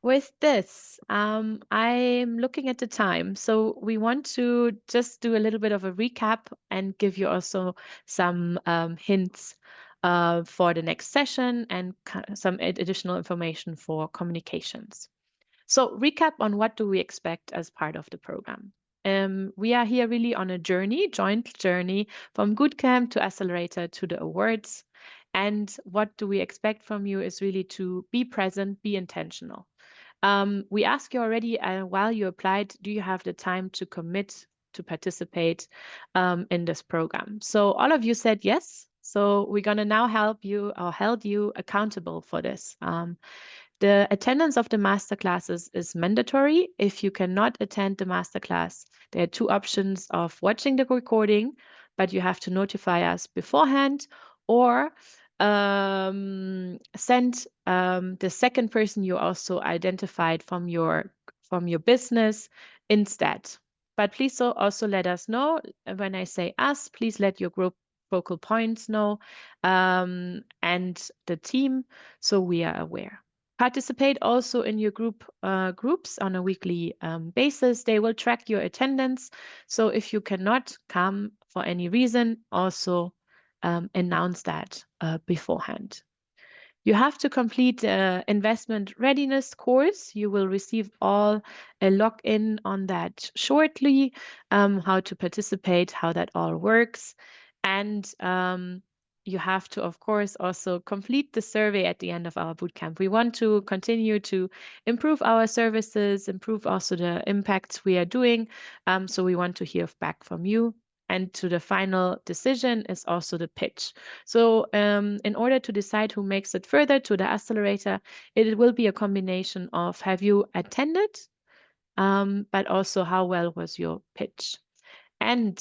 With this, I'm looking at the time. So we want to just do a little bit of a recap and give you also some hints for the next session and some additional information for communications. So recap on what do we expect as part of the program. We are here really on a joint journey from bootcamp to accelerator to the awards. And what do we expect from you is really to be present, be intentional. We asked you already while you applied, do you have the time to commit to participate in this program? So all of you said yes. So we're going to now hold you accountable for this. The attendance of the masterclasses is mandatory. If you cannot attend the masterclass, there are two options of watching the recording, but you have to notify us beforehand, or send the second person you also identified from your business instead. But please also let us know. When I say us, please let your group focal points know and the team, so we are aware. Participate also in your groups on a weekly basis. They will track your attendance. So if you cannot come for any reason, also announce that beforehand. You have to complete the investment readiness course. You will receive a login on that shortly, how to participate, how that all works. And you have to, of course, also complete the survey at the end of our bootcamp. We want to continue to improve our services, improve also the impacts we are doing. So we want to hear back from you. And to the final decision is also the pitch. So in order to decide who makes it further to the accelerator, it will be a combination of have you attended, but also how well was your pitch. And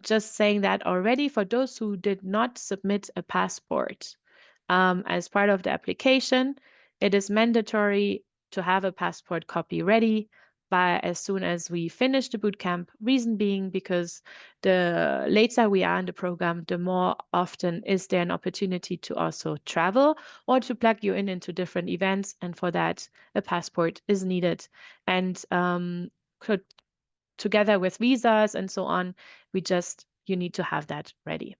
just saying that already, for those who did not submit a passport as part of the application, it is mandatory to have a passport copy ready by as soon as we finish the bootcamp. Reason being because the later we are in the program, the more often is there an opportunity to also travel or to plug you into different events. And for that, a passport is needed. And together with visas and so on, you need to have that ready.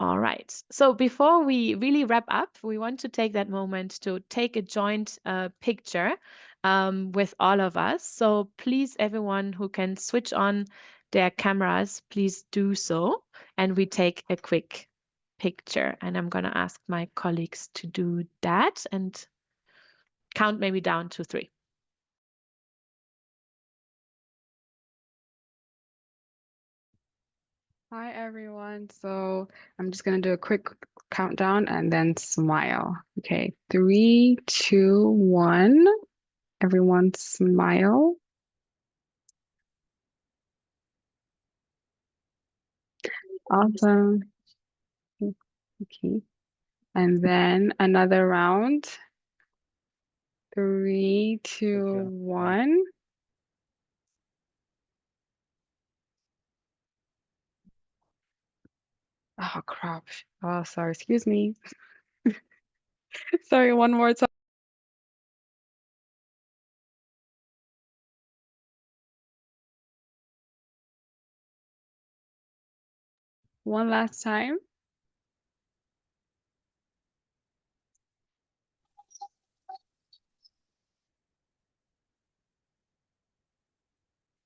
All right. So before we really wrap up, we want to take that moment to take a joint picture with all of us. So please, everyone who can switch on their cameras, please do so. And we take a quick picture. And I'm going to ask my colleagues to do that and count maybe down to 3. Hi, everyone. So I'm just going to do a quick countdown and then smile. Okay, 3, 2, 1. Everyone smile. Awesome. Okay. And then another round. 3, 2, 1. Oh, crap. Oh, sorry. Excuse me. Sorry, one more time. One last time.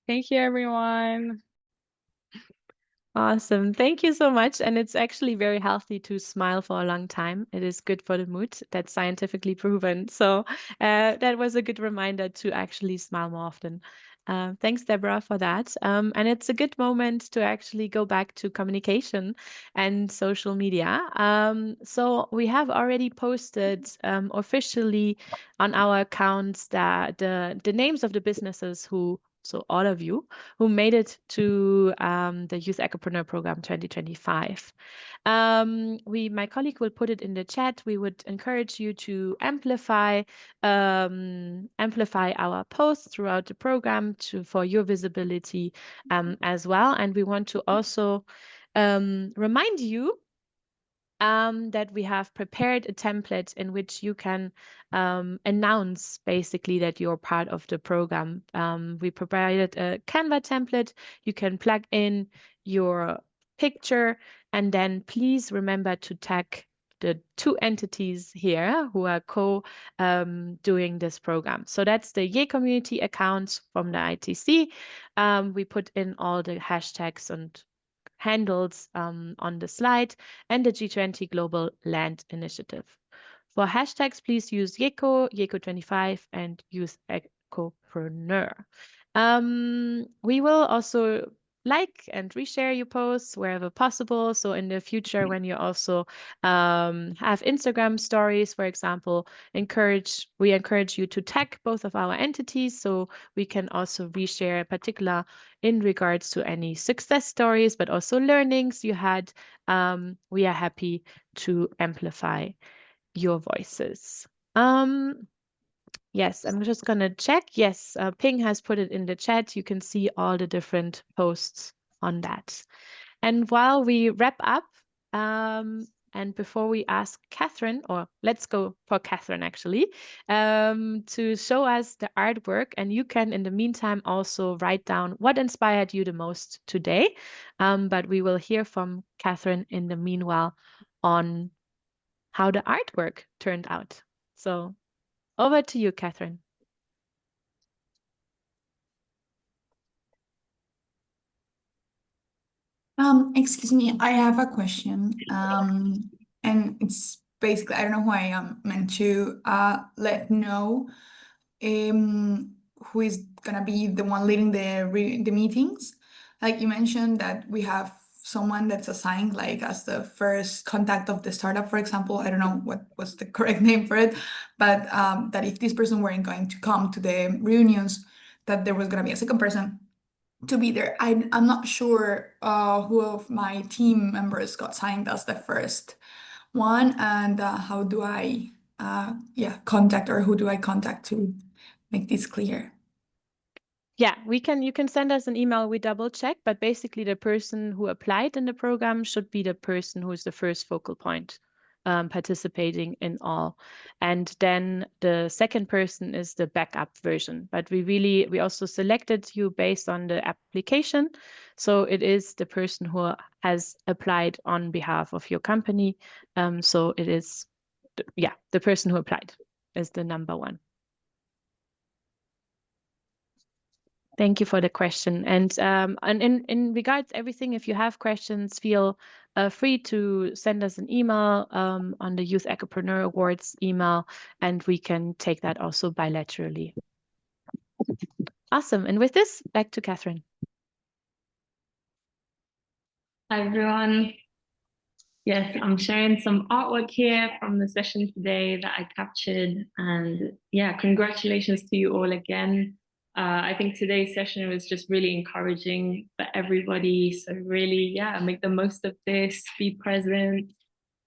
Thank you, everyone. Awesome. Thank you so much. And it's actually very healthy to smile for a long time. It is good for the mood. That's scientifically proven. So that was a good reminder to actually smile more often. Thanks, Deborah, for that. And it's a good moment to actually go back to communication and social media. So we have already posted officially on our accounts the names of the businesses so all of you who made it to the Youth Ecopreneur Program 2025. My colleague will put it in the chat. We would encourage you to amplify our posts throughout the program for your visibility as well. And we want to also remind you that we have prepared a template in which you can announce basically that you're part of the program. We provided a Canva template. You can plug in your picture and then please remember to tag the 2 entities here who are doing this program. So that's the YE community accounts from the ITC. We put in all the hashtags and handles on the slide, and the G20 Global Land Initiative. For hashtags, please use YECO, YECO25, and use Ecopreneur. We will also like and reshare your posts wherever possible. So in the future, when you also have Instagram stories, for example, we encourage you to tag both of our entities so we can also reshare particular in regards to any success stories, but also learnings you had. We are happy to amplify your voices. Yes, I'm just gonna check. Yes, Ping has put it in the chat. You can see all the different posts on that. And while we wrap up, and before we ask Catherine, or let's go for Catherine actually, to show us the artwork, and you can in the meantime also write down what inspired you the most today. But we will hear from Catherine in the meanwhile on how the artwork turned out. So over to you, Catherine. Excuse me, I have a question. And it's basically, I don't know who I am meant to let know who is gonna be the one leading the meetings. Like you mentioned that we have someone that's assigned like as the first contact of the startup, for example. I don't know what was the correct name for it, but that if this person weren't going to come to the reunions, that there was gonna be a second person to be there. I'm not sure who of my team members got signed as the first one, and how do I contact, or who do I contact to make this clear? Yeah, you can send us an email, we double check, but basically the person who applied in the program should be the person who is the first focal point participating in all. And then the second person is the backup version. But we also selected you based on the application. So it is the person who has applied on behalf of your company. So it is, the person who applied is the number one. Thank you for the question. And in regards to everything, if you have questions, feel free to send us an email on the Youth Ecopreneur Awards email, and we can take that also bilaterally. Awesome. And with this, back to Catherine. Hi, everyone. Yes, I'm sharing some artwork here from the session today that I captured. And yeah, congratulations to you all again. I think today's session was just really encouraging for everybody. So really, yeah, make the most of this, be present,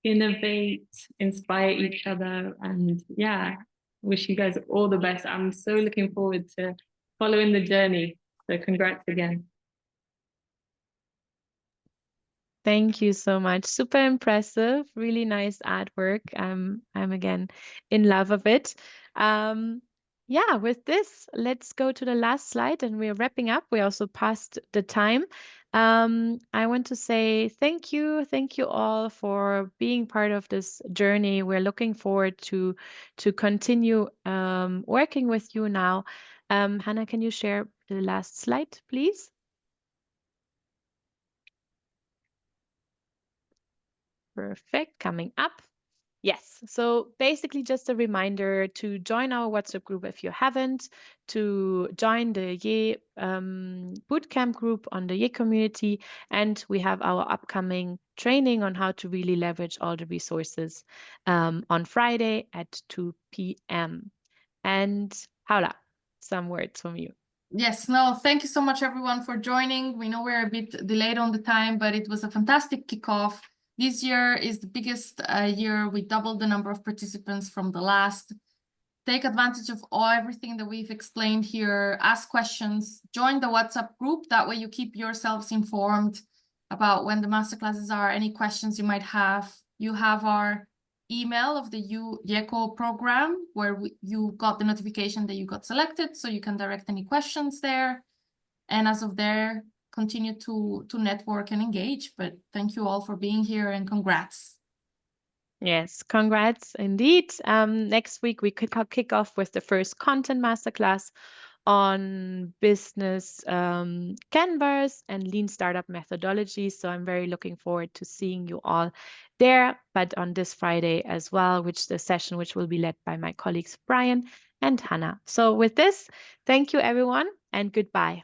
innovate, inspire each other. And yeah, wish you guys all the best. I'm so looking forward to following the journey. So congrats again. Thank you so much. Super impressive. Really nice artwork. I'm again in love of it. Yeah, with this, let's go to the last slide and we're wrapping up. We also passed the time. I want to say thank you all for being part of this journey. We're looking forward to continue working with you now. Hannah, can you share the last slide, please? Perfect. Coming up. Yes. So basically just a reminder to join our WhatsApp group if you haven't, to join the YE bootcamp group on the YE community. And we have our upcoming training on how to really leverage all the resources on Friday at 2 p.m. And Paula, some words from you. Yes, no, thank you so much, everyone, for joining. We know we're a bit delayed on the time, but it was a fantastic kickoff. This year is the biggest year. We doubled the number of participants from the last. Take advantage of everything that we've explained here. Ask questions. Join the WhatsApp group. That way you keep yourselves informed about when the masterclasses are, any questions you might have. You have our email of the YECO program where you got the notification that you got selected, so you can direct any questions there. And as of there, continue to network and engage. But thank you all for being here and congrats. Yes, congrats indeed. Next week we could kick off with the first content masterclass on business canvas and lean startup methodology. So I'm very looking forward to seeing you all there, but on this Friday as well, which will be led by my colleagues Brian and Hannah. So with this, thank you everyone and goodbye.